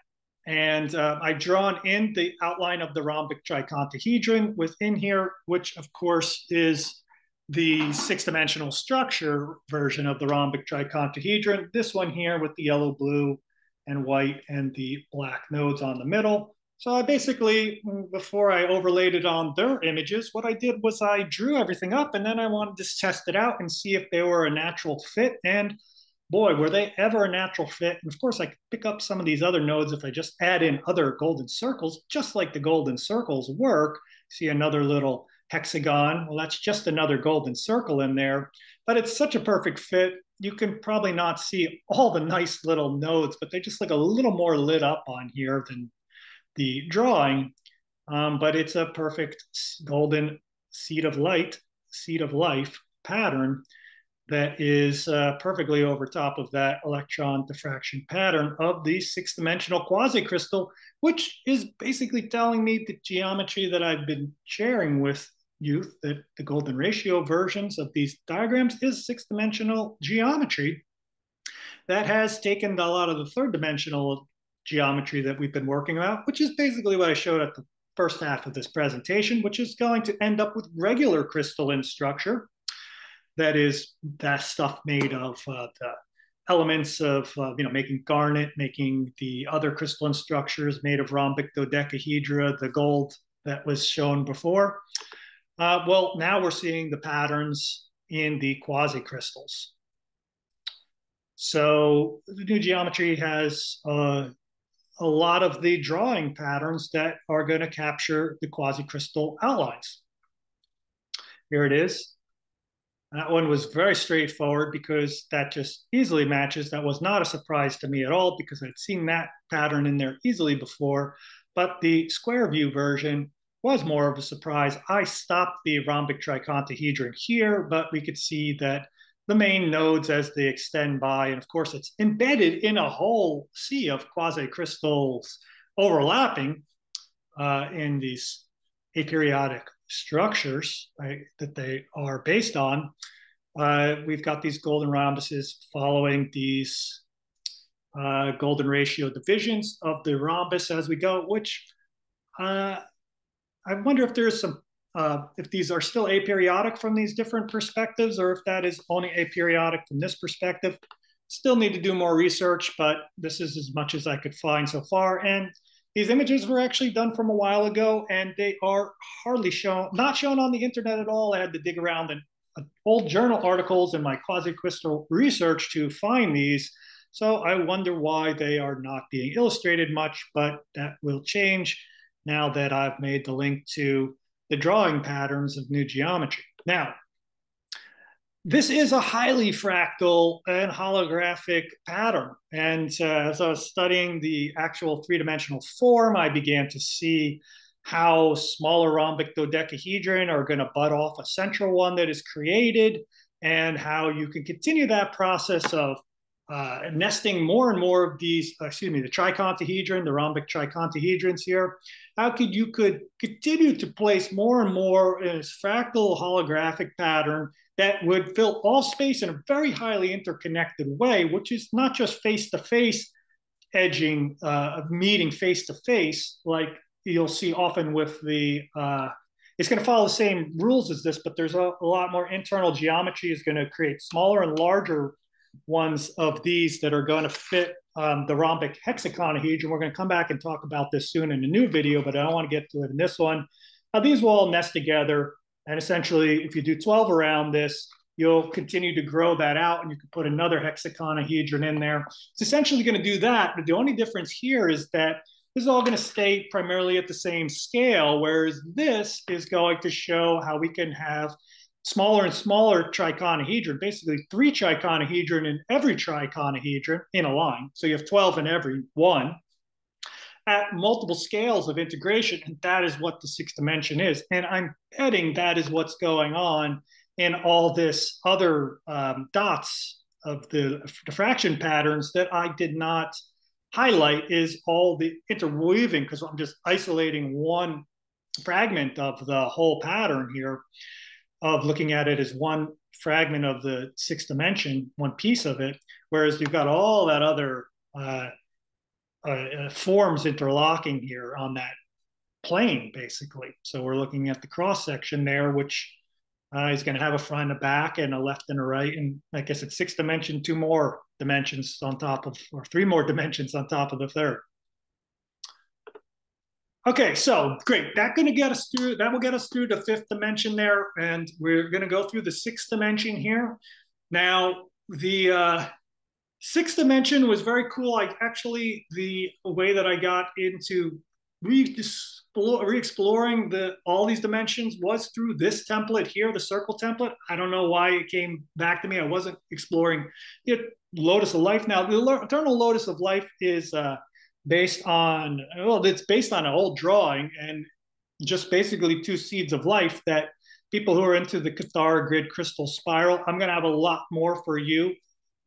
Speaker 1: And I've drawn in the outline of the rhombic tricontahedron within here, which of course is the six-dimensional structure version of the rhombic tricontahedron. This one here with the yellow, blue, and white and the black nodes on the middle. So I basically, before I overlaid it on their images, what I did was I drew everything up and then I wanted to test it out and see if they were a natural fit. And boy, were they ever a natural fit. And of course, I could pick up some of these other nodes if I just add in other golden circles, just like the golden circles work. See another little hexagon. Well, that's just another golden circle in there. But it's such a perfect fit. You can probably not see all the nice little nodes, but they just look a little more lit up on here than the drawing. But it's a perfect golden seed of light, seed of life pattern that is perfectly over top of that electron diffraction pattern of the six-dimensional quasicrystal, which is basically telling me the geometry that I've been sharing with you, that the golden ratio versions of these diagrams is six-dimensional geometry that has taken a lot of the third-dimensional geometry that we've been working on, which is basically what I showed at the first half of this presentation, which is going to end up with regular crystalline structure. That is that stuff made of the elements of making garnet, making the other crystalline structures made of rhombic dodecahedra, the gold that was shown before. Well, now we're seeing the patterns in the quasicrystals. So the new geometry has a lot of the drawing patterns that are going to capture the quasicrystal outlines. Here it is. That one was very straightforward because that just easily matches. That was not a surprise to me at all because I'd seen that pattern in there easily before. But the square view version was more of a surprise. I stopped the rhombic tricontahedron here, but we could see that the main nodes as they extend by, and of course it's embedded in a whole sea of quasicrystals overlapping in these aperiodic structures, right, that they are based on. We've got these golden rhombuses following these golden ratio divisions of the rhombus as we go, which I wonder if there's some, if these are still aperiodic from these different perspectives, or if that is only aperiodic from this perspective. Still need to do more research, but this is as much as I could find so far. And these images were actually done from a while ago, and they are hardly shown, not shown on the internet at all. I had to dig around in old journal articles and my quasicrystal research to find these. So I wonder why they are not being illustrated much, but that will change now that I've made the link to the drawing patterns of new geometry. Now, this is a highly fractal and holographic pattern. And as I was studying the actual three-dimensional form, I began to see how smaller rhombic dodecahedron are going to butt off a central one that is created, and how you can continue that process of nesting more and more of these, the tricontahedron, the rhombic tricontahedrons here. How you could continue to place more and more in this fractal holographic pattern that would fill all space in a very highly interconnected way, which is not just face-to-face edging, meeting face-to-face, like you'll see often with the, it's going to follow the same rules as this, but there's a lot more internal geometry is going to create smaller and larger ones of these that are going to fit the rhombic hexaconahedron. We're going to come back and talk about this soon in a new video, but I don't want to get to it in this one. These will all nest together. And essentially, if you do 12 around this, you'll continue to grow that out, and you can put another hexaconahedron in there. It's essentially going to do that, but the only difference here is that this is all going to stay primarily at the same scale, whereas this is going to show how we can have smaller and smaller triconahedron, basically 3 triconahedron in every triconahedron in a line. So you have 12 in every one, at multiple scales of integration, and that is what the sixth dimension is. And I'm betting that is what's going on in all this other dots of the diffraction patterns that I did not highlight is all the interweaving, because I'm just isolating one fragment of the whole pattern here, of looking at it as one fragment of the sixth dimension, one piece of it, whereas you've got all that other forms interlocking here on that plane, basically. So we're looking at the cross section there, which is going to have a front and a back and a left and a right. And I guess it's six dimension, two more dimensions on top of, or three more dimensions on top of the third. Okay, so great. That will get us through the fifth dimension there, and we're going to go through the sixth dimension here. Now, the sixth dimension was very cool. The way that I got into re-exploring all these dimensions was through this template here, the circle template. I don't know why it came back to me. I wasn't exploring the lotus of life. Now, the eternal lotus of life is it's based on an old drawing, and just basically two seeds of life that people who are into the Cathara grid crystal spiral, I'm going to have a lot more for you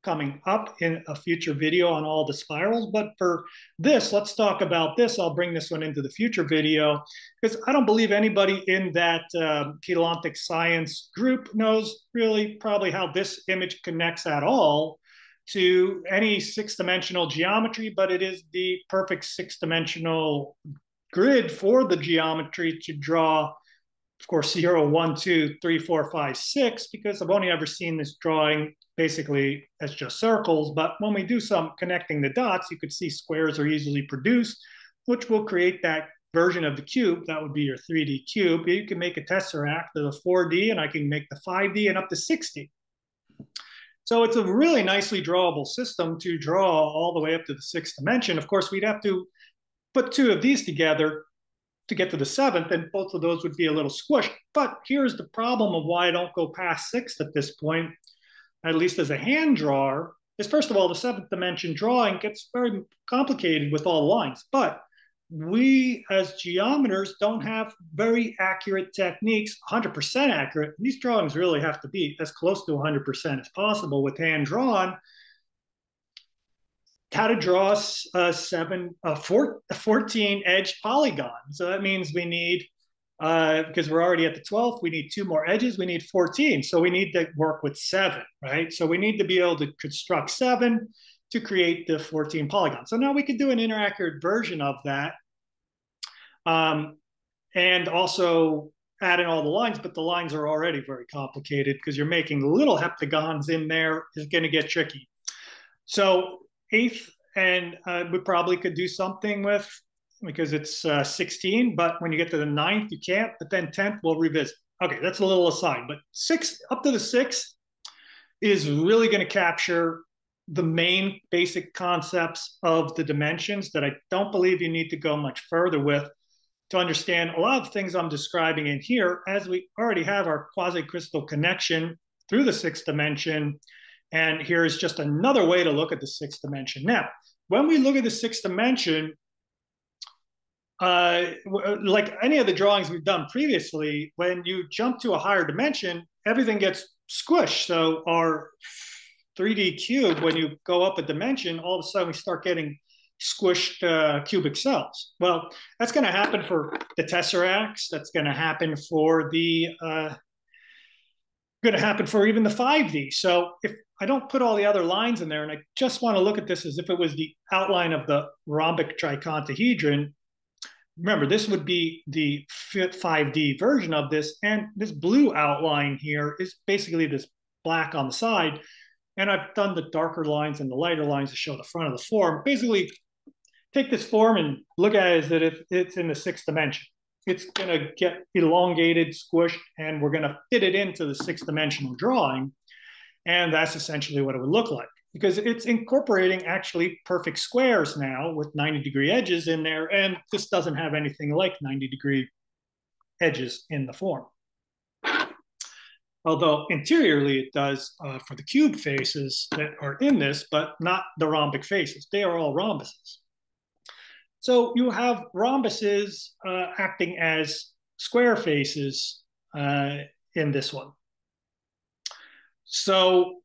Speaker 1: coming up in a future video on all the spirals. But for this, let's talk about this. I'll bring this one into the future video, because I don't believe anybody in that Keylontic science group knows really probably how this image connects at all to any six-dimensional geometry, but it is the perfect six-dimensional grid for the geometry to draw, of course, 0, 1, 2, 3, 4, 5, 6, because I've only ever seen this drawing basically as just circles. But when we do some connecting the dots, you could see squares are easily produced, which will create that version of the cube. That would be your 3D cube. You can make a tesseract of the 4D, and I can make the 5D and up to 6D. So it's a really nicely drawable system to draw all the way up to the sixth dimension. Of course, we'd have to put two of these together to get to the seventh, and both of those would be a little squished. But here's the problem of why I don't go past sixth at this point, at least as a hand drawer, is first of all, the seventh dimension drawing gets very complicated with all the lines. But we as geometers don't have very accurate techniques, 100% accurate. These drawings really have to be as close to 100% as possible with hand drawn. How to draw a 14 edge polygon. So that means we need, because we're already at the 12th, we need two more edges, we need 14. So we need to work with 7, right? So we need to be able to construct 7 to create the 14 polygons. So now we can do an inaccurate version of that, and also add in all the lines, but the lines are already very complicated because you're making little heptagons in there is going to get tricky. So eighth, and we probably could do something with, because it's 16, but when you get to the 9th, you can't, but then 10th, we'll revisit. Okay, that's a little aside, but 6th, up to the 6th is really going to capture the main basic concepts of the dimensions that I don't believe you need to go much further with to understand a lot of things I'm describing in here, as we already have our quasicrystal connection through the 6th dimension. And here's just another way to look at the 6th dimension. Now, when we look at the 6th dimension, like any of the drawings we've done previously, when you jump to a higher dimension, everything gets squished. So our 3D cube, when you go up a dimension, all of a sudden we start getting squished cubic cells. Well, that's going to happen for the tesseracts. That's going to happen for the even the 5D. So if I don't put all the other lines in there, and I just want to look at this as if it was the outline of the rhombic tricontahedron, remember, this would be the 5D version of this, and this blue outline here is basically this black on the side, and I've done the darker lines and the lighter lines to show the front of the form. Basically, take this form and look at it as if it's in the 6th dimension. It's going to get elongated, squished, and we're going to fit it into the 6th-dimensional drawing, and that's essentially what it would look like, because it's incorporating actually perfect squares now with 90-degree edges in there, and this doesn't have anything like 90-degree edges in the form. Although interiorly it does for the cube faces that are in this, but not the rhombic faces. They are all rhombuses. So you have rhombuses acting as square faces in this one. So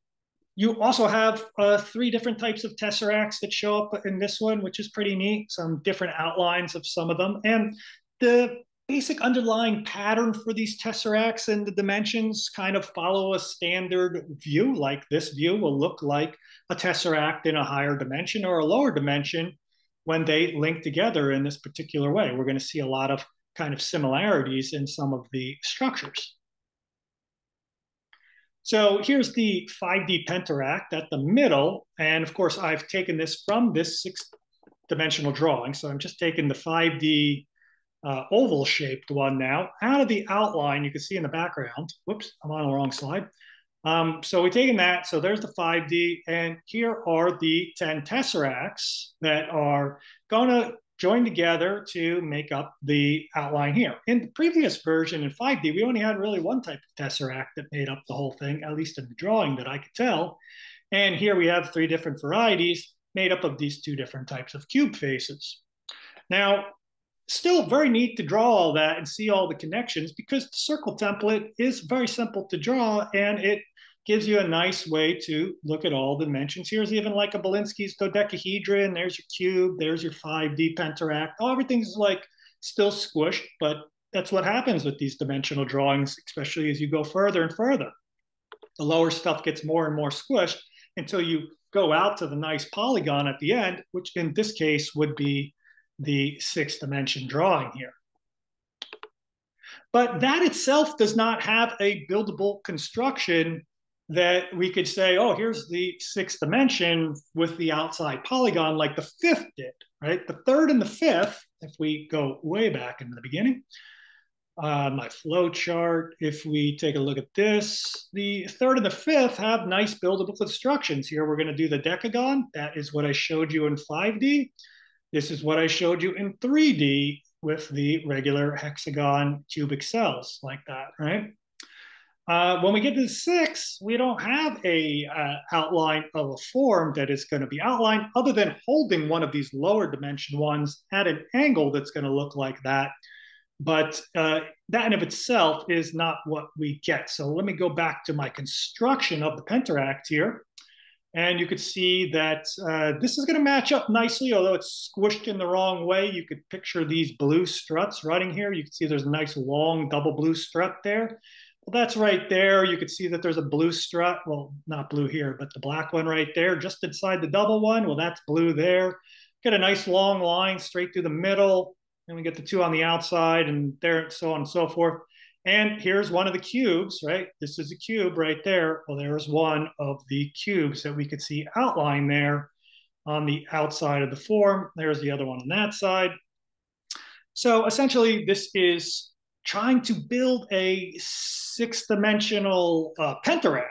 Speaker 1: You also have three different types of tesseracts that show up in this one, which is pretty neat. Some different outlines of some of them. And the basic underlying pattern for these tesseracts and the dimensions kind of follow a standard view. Like this view will look like a tesseract in a higher dimension or a lower dimension when they link together in this particular way. We're going to see a lot of kind of similarities in some of the structures. So here's the 5D pentaract at the middle. And of course, I've taken this from this six-dimensional drawing. So I'm just taking the 5D oval-shaped one now. Out of the outline, you can see in the background. Whoops, I'm on the wrong slide. So we're taking that. So there's the 5D. And here are the 10 tesseracts that are going to join together to make up the outline here. In the previous version in 5D, we only had really one type of tesseract that made up the whole thing, at least in the drawing that I could tell. And here we have three different varieties made up of these two different types of cube faces. Now, still very neat to draw all that and see all the connections because the circle template is very simple to draw and it gives you a nice way to look at all the dimensions. Here's even like a Belinsky's dodecahedron. There's your cube. There's your 5D pentaract. Oh, everything's like still squished, but that's what happens with these dimensional drawings, especially as you go further and further. The lower stuff gets more and more squished until you go out to the nice polygon at the end, which in this case would be the 6th-dimension drawing here. But that itself does not have a buildable construction that we could say, oh, here's the 6th dimension with the outside polygon like the 5th did, right? The 3rd and the 5th, if we go way back into the beginning, my flow chart, if we take a look at this, the 3rd and the 5th have nice buildable constructions. Here we're going to do the decagon. That is what I showed you in 5D. This is what I showed you in 3D with the regular hexagon cubic cells like that, right? When we get to the 6, we don't have a outline of a form that is going to be outlined other than holding one of these lower dimension ones at an angle that's going to look like that. But that in of itself is not what we get. So let me go back to my construction of the pentaract here. And you could see that this is going to match up nicely, although it's squished in the wrong way. You could picture these blue struts running here. You can see there's a nice long double blue strut there. Well, that's right there. You could see that there's a blue strut. Well, not blue here, but the black one right there, just inside the double one. Well, that's blue there. Get a nice long line straight through the middle. And we get the two on the outside and there, so on and so forth. And here's one of the cubes, right? This is a cube right there. Well, there's one of the cubes that we could see outlined there on the outside of the form. There's the other one on that side. So essentially, this is trying to build a 6th-dimensional pentaract,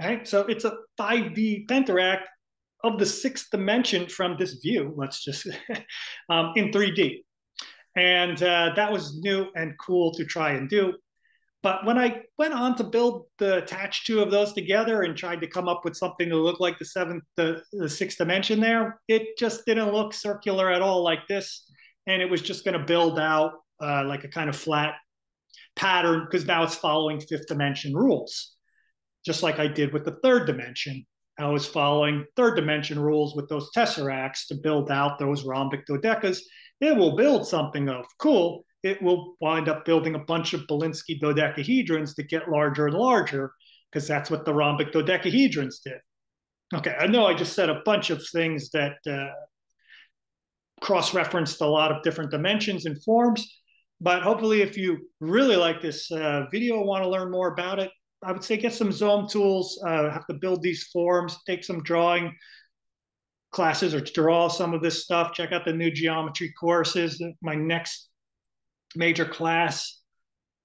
Speaker 1: right? So it's a 5D pentaract of the 6th dimension from this view, let's just, in 3D. And that was new and cool to try and do. But when I went on to build the attached two of those together and tried to come up with something to look like the 6th dimension there, it just didn't look circular at all like this. And it was just going to build out like a kind of flat pattern because now it's following 5th dimension rules. Just like I did with the 3rd dimension. I was following 3rd dimension rules with those tesseracts to build out those rhombic dodecas. It will build something of cool. It will wind up building a bunch of Belinsky dodecahedrons that get larger and larger because that's what the rhombic dodecahedrons did. Okay, I know I just said a bunch of things that cross-referenced a lot of different dimensions and forms, but hopefully if you really like this video, want to learn more about it, I would say get some Zoom tools, have to build these forms, take some drawing classes or draw some of this stuff, check out the new geometry courses. My next major class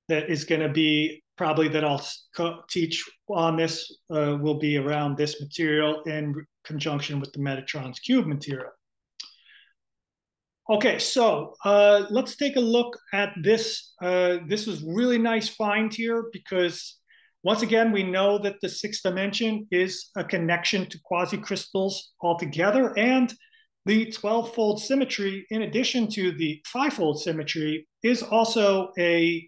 Speaker 1: that is going to be probably that I'll teach on this will be around this material in conjunction with the Metatron's cube material. Okay, so let's take a look at this. This was really nice find here because once again, we know that the 6th dimension is a connection to quasicrystals altogether, and the 12-fold symmetry, in addition to the 5-fold symmetry, is also a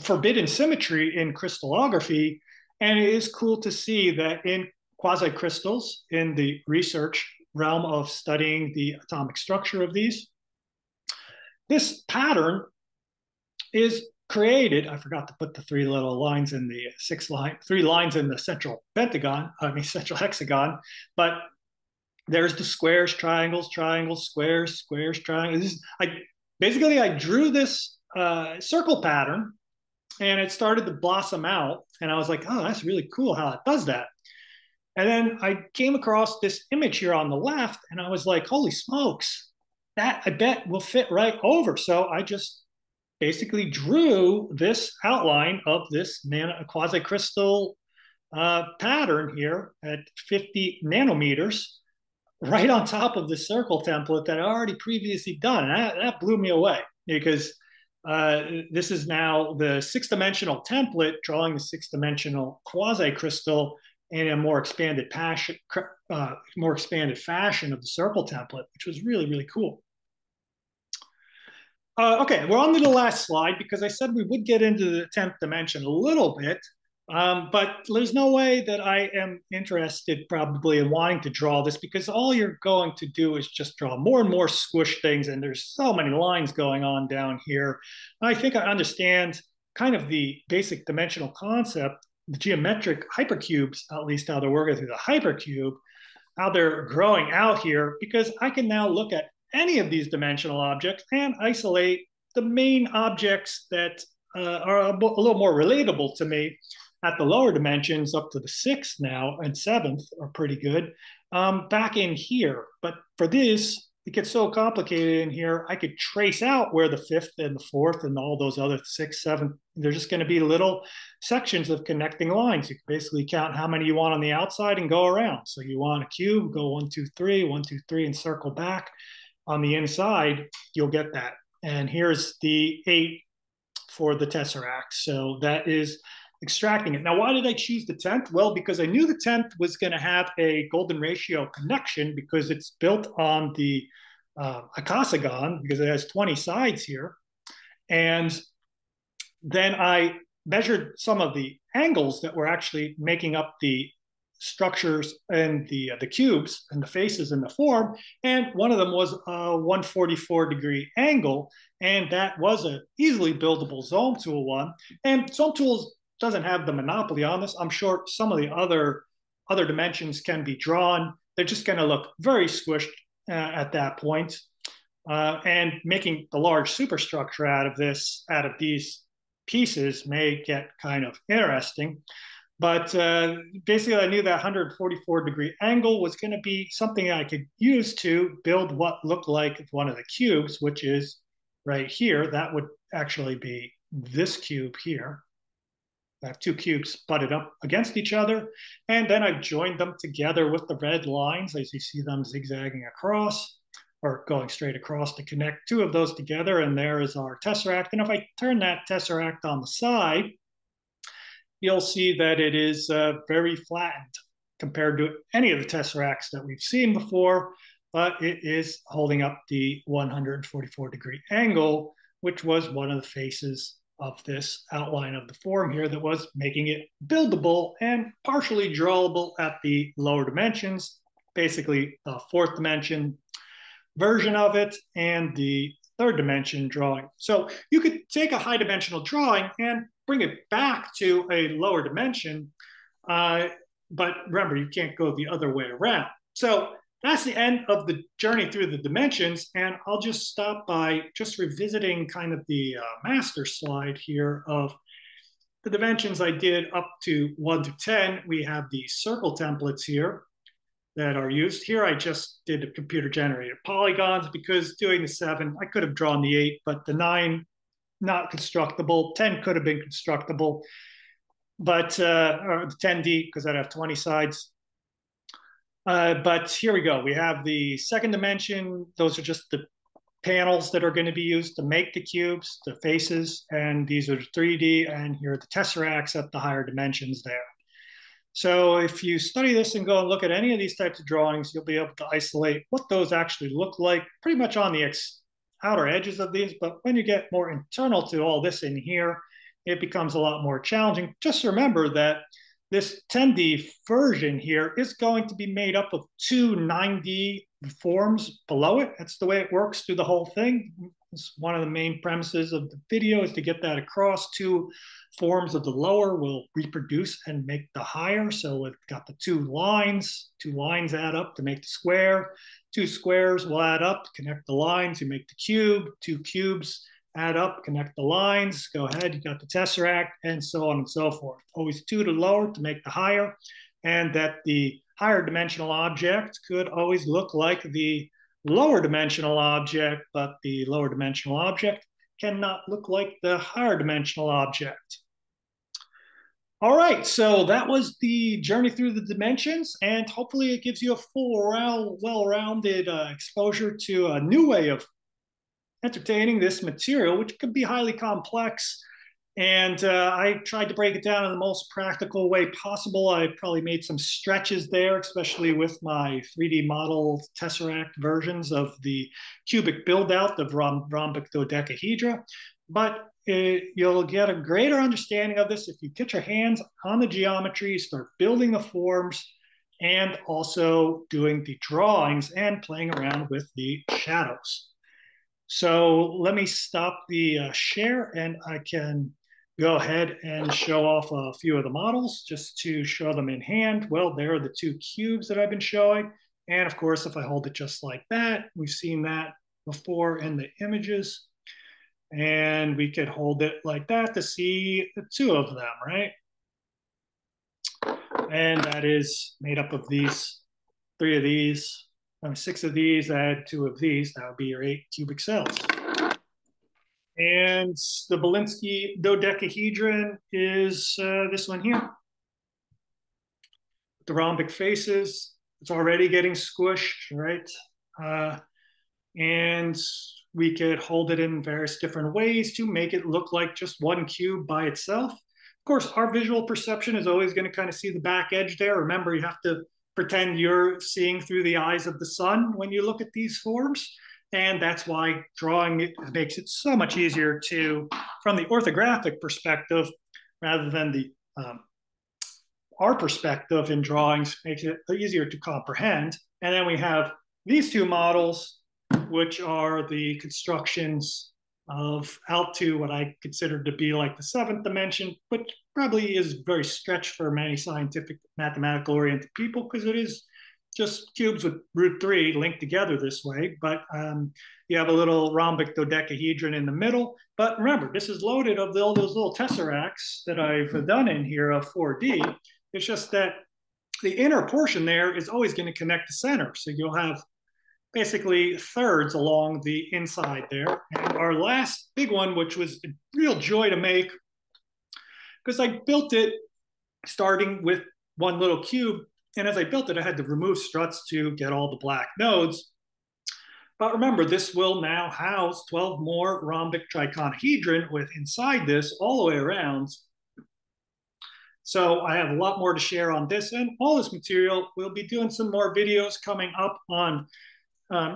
Speaker 1: forbidden symmetry in crystallography. And it is cool to see that in quasicrystals in the research realm of studying the atomic structure of these. This pattern is created. I forgot to put the three little lines in the three lines in the central central hexagon, but there's the squares, triangles, triangles, squares, squares, triangles. I drew this circle pattern and it started to blossom out. And I was like, oh, that's really cool how it does that. And then I came across this image here on the left and I was like, holy smokes, that I bet will fit right over. So I just basically drew this outline of this quasicrystal pattern here at 50 nanometers right on top of the circle template that I already previously done. And that blew me away because this is now the six-dimensional template drawing the six-dimensional quasicrystal in a more expanded fashion of the circle template, which was really, really cool. Okay, we're on to the last slide because I said we would get into the 10th dimension a little bit, but there's no way that I am interested probably in wanting to draw this because all you're going to do is just draw more and more squish things, and there's so many lines going on down here. I think I understand kind of the basic dimensional concept, the geometric hypercubes, at least how they're working through the hypercube, how they're growing out here, because I can now look at any of these dimensional objects and isolate the main objects that are a little more relatable to me at the lower dimensions up to the sixth now and seventh are pretty good back in here. But for this, it gets so complicated in here, I could trace out where the fifth and the fourth and all those other sixth, seventh, they're just going to be little sections of connecting lines. You can basically count how many you want on the outside and go around. So you want a cube, go 1, 2, 3, 1, 2, 3, and circle back. On the inside, you'll get that. And here's the 8 for the tesseract. So that is extracting it. Now, why did I choose the 10th? Well, because I knew the 10th was going to have a golden ratio connection because it's built on the icosagon because it has 20 sides here. And then I measured some of the angles that were actually making up the structures and the cubes and the faces and the form, and one of them was a 144-degree angle, and that was an easily buildable Zoom tool one. And Zoom tools doesn't have the monopoly on this. I'm sure some of the other dimensions can be drawn. They're just going to look very squished at that point. And making the large superstructure out of these pieces may get kind of interesting. But basically, I knew that 144-degree angle was going to be something I could use to build what looked like one of the cubes, which is right here. That would actually be this cube here. I have two cubes butted up against each other, and then I've joined them together with the red lines as you see them zigzagging across or going straight across to connect two of those together, and there is our tesseract. And if I turn that tesseract on the side, you'll see that it is very flattened compared to any of the tesseracts that we've seen before, but it is holding up the 144-degree angle, which was one of the faces of this outline of the form here that was making it buildable and partially drawable at the lower dimensions, basically the fourth dimension version of it and the third dimension drawing. So you could take a high dimensional drawing and bring it back to a lower dimension, but remember, you can't go the other way around. So that's the end of the journey through the dimensions, and I'll just stop by just revisiting kind of the master slide here of the dimensions I did up to 1 to 10. We have the circle templates here that are used. Here I just did the computer-generated polygons because doing the 7, I could have drawn the 8, but the 9, not constructible. 10 could have been constructible, but or the 10D because I'd have 20 sides. But here we go. We have the second dimension. Those are just the panels that are going to be used to make the cubes, the faces, and these are 3D, and here are the tesseracts at the higher dimensions there. So if you study this and go and look at any of these types of drawings, you'll be able to isolate what those actually look like pretty much on the outer edges of these. But when you get more internal to all this in here, it becomes a lot more challenging. Just remember that this 10D version here is going to be made up of two 9D forms below it. That's the way it works through the whole thing. It's one of the main premises of the video is to get that across. Two forms of the lower will reproduce and make the higher. So we've got the two lines add up to make the square. Two squares will add up, connect the lines, you make the cube. Two cubes add up, connect the lines, go ahead, you got the tesseract, and so on and so forth. Always two to lower to make the higher, and that the higher dimensional object could always look like the lower dimensional object, but the lower dimensional object cannot look like the higher dimensional object. All right, so that was the journey through the dimensions, and hopefully it gives you a full, well-rounded exposure to a new way of entertaining this material, which could be highly complex. And I tried to break it down in the most practical way possible. I probably made some stretches there, especially with my 3D model tesseract versions of the cubic build-out of rhombic dodecahedra. But you'll get a greater understanding of this if you get your hands on the geometry, start building the forms, and also doing the drawings and playing around with the shadows. So let me stop the share and I can go ahead and show off a few of the models just to show them in hand. Well, there are the two cubes that I've been showing. And of course, if I hold it just like that, we've seen that before in the images. And we could hold it like that to see the two of them, right? And that is made up of these, three of these, six of these, add two of these, that would be your 8 cubic cells. And the Belinsky dodecahedron is this one here. The rhombic faces, it's already getting squished, right? And we could hold it in various different ways to make it look like just one cube by itself. Of course, our visual perception is always going to kind of see the back edge there. Remember, you have to pretend you're seeing through the eyes of the sun when you look at these forms. And that's why drawing it makes it so much easier to, from the orthographic perspective, rather than the our perspective in drawings, makes it easier to comprehend. And then we have these two models, which are the constructions of out to what I consider to be like the 7th dimension, which probably is very stretched for many scientific, mathematical oriented people because it is just cubes with root 3 linked together this way. But you have a little rhombic dodecahedron in the middle. But remember, this is loaded of all those little tesseracts that I've done in here of 4D. It's just that the inner portion there is always going to connect the center. So you'll have basically thirds along the inside there. And our last big one, which was a real joy to make, because I built it starting with one little cube. And as I built it, I had to remove struts to get all the black nodes. But remember, this will now house 12 more rhombic triconahedron with inside this all the way around. So I have a lot more to share on this and all this material. We'll be doing some more videos coming up on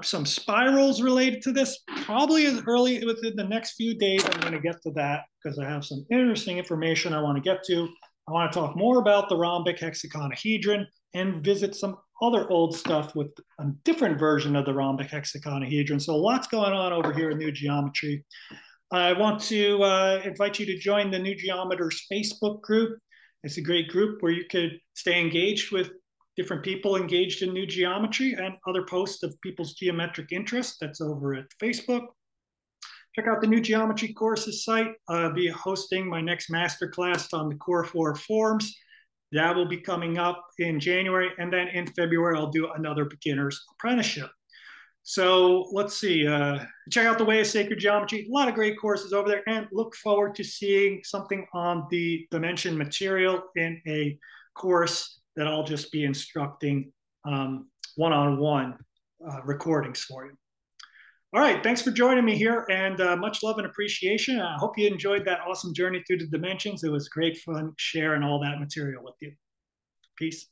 Speaker 1: some spirals related to this, probably as early within the next few days. I'm going to get to that because I have some interesting information I want to get to. I want to talk more about the rhombic hexaconahedron and visit some other old stuff with a different version of the rhombic hexaconahedron. So lots going on over here in New Geometry. I want to invite you to join the New Geometers Facebook group. It's a great group where you could stay engaged with different people engaged in new geometry and other posts of people's geometric interest. That's over at Facebook. Check out the New Geometry Courses site. I'll be hosting my next masterclass on the Core 4 forms. That will be coming up in January. And then in February, I'll do another beginner's apprenticeship. So let's see, check out The Way of Sacred Geometry. A lot of great courses over there, and look forward to seeing something on the dimension material in a course that I'll just be instructing one-on-one recordings for you. All right, thanks for joining me here, and much love and appreciation. I hope you enjoyed that awesome journey through the dimensions. It was great fun sharing all that material with you. Peace.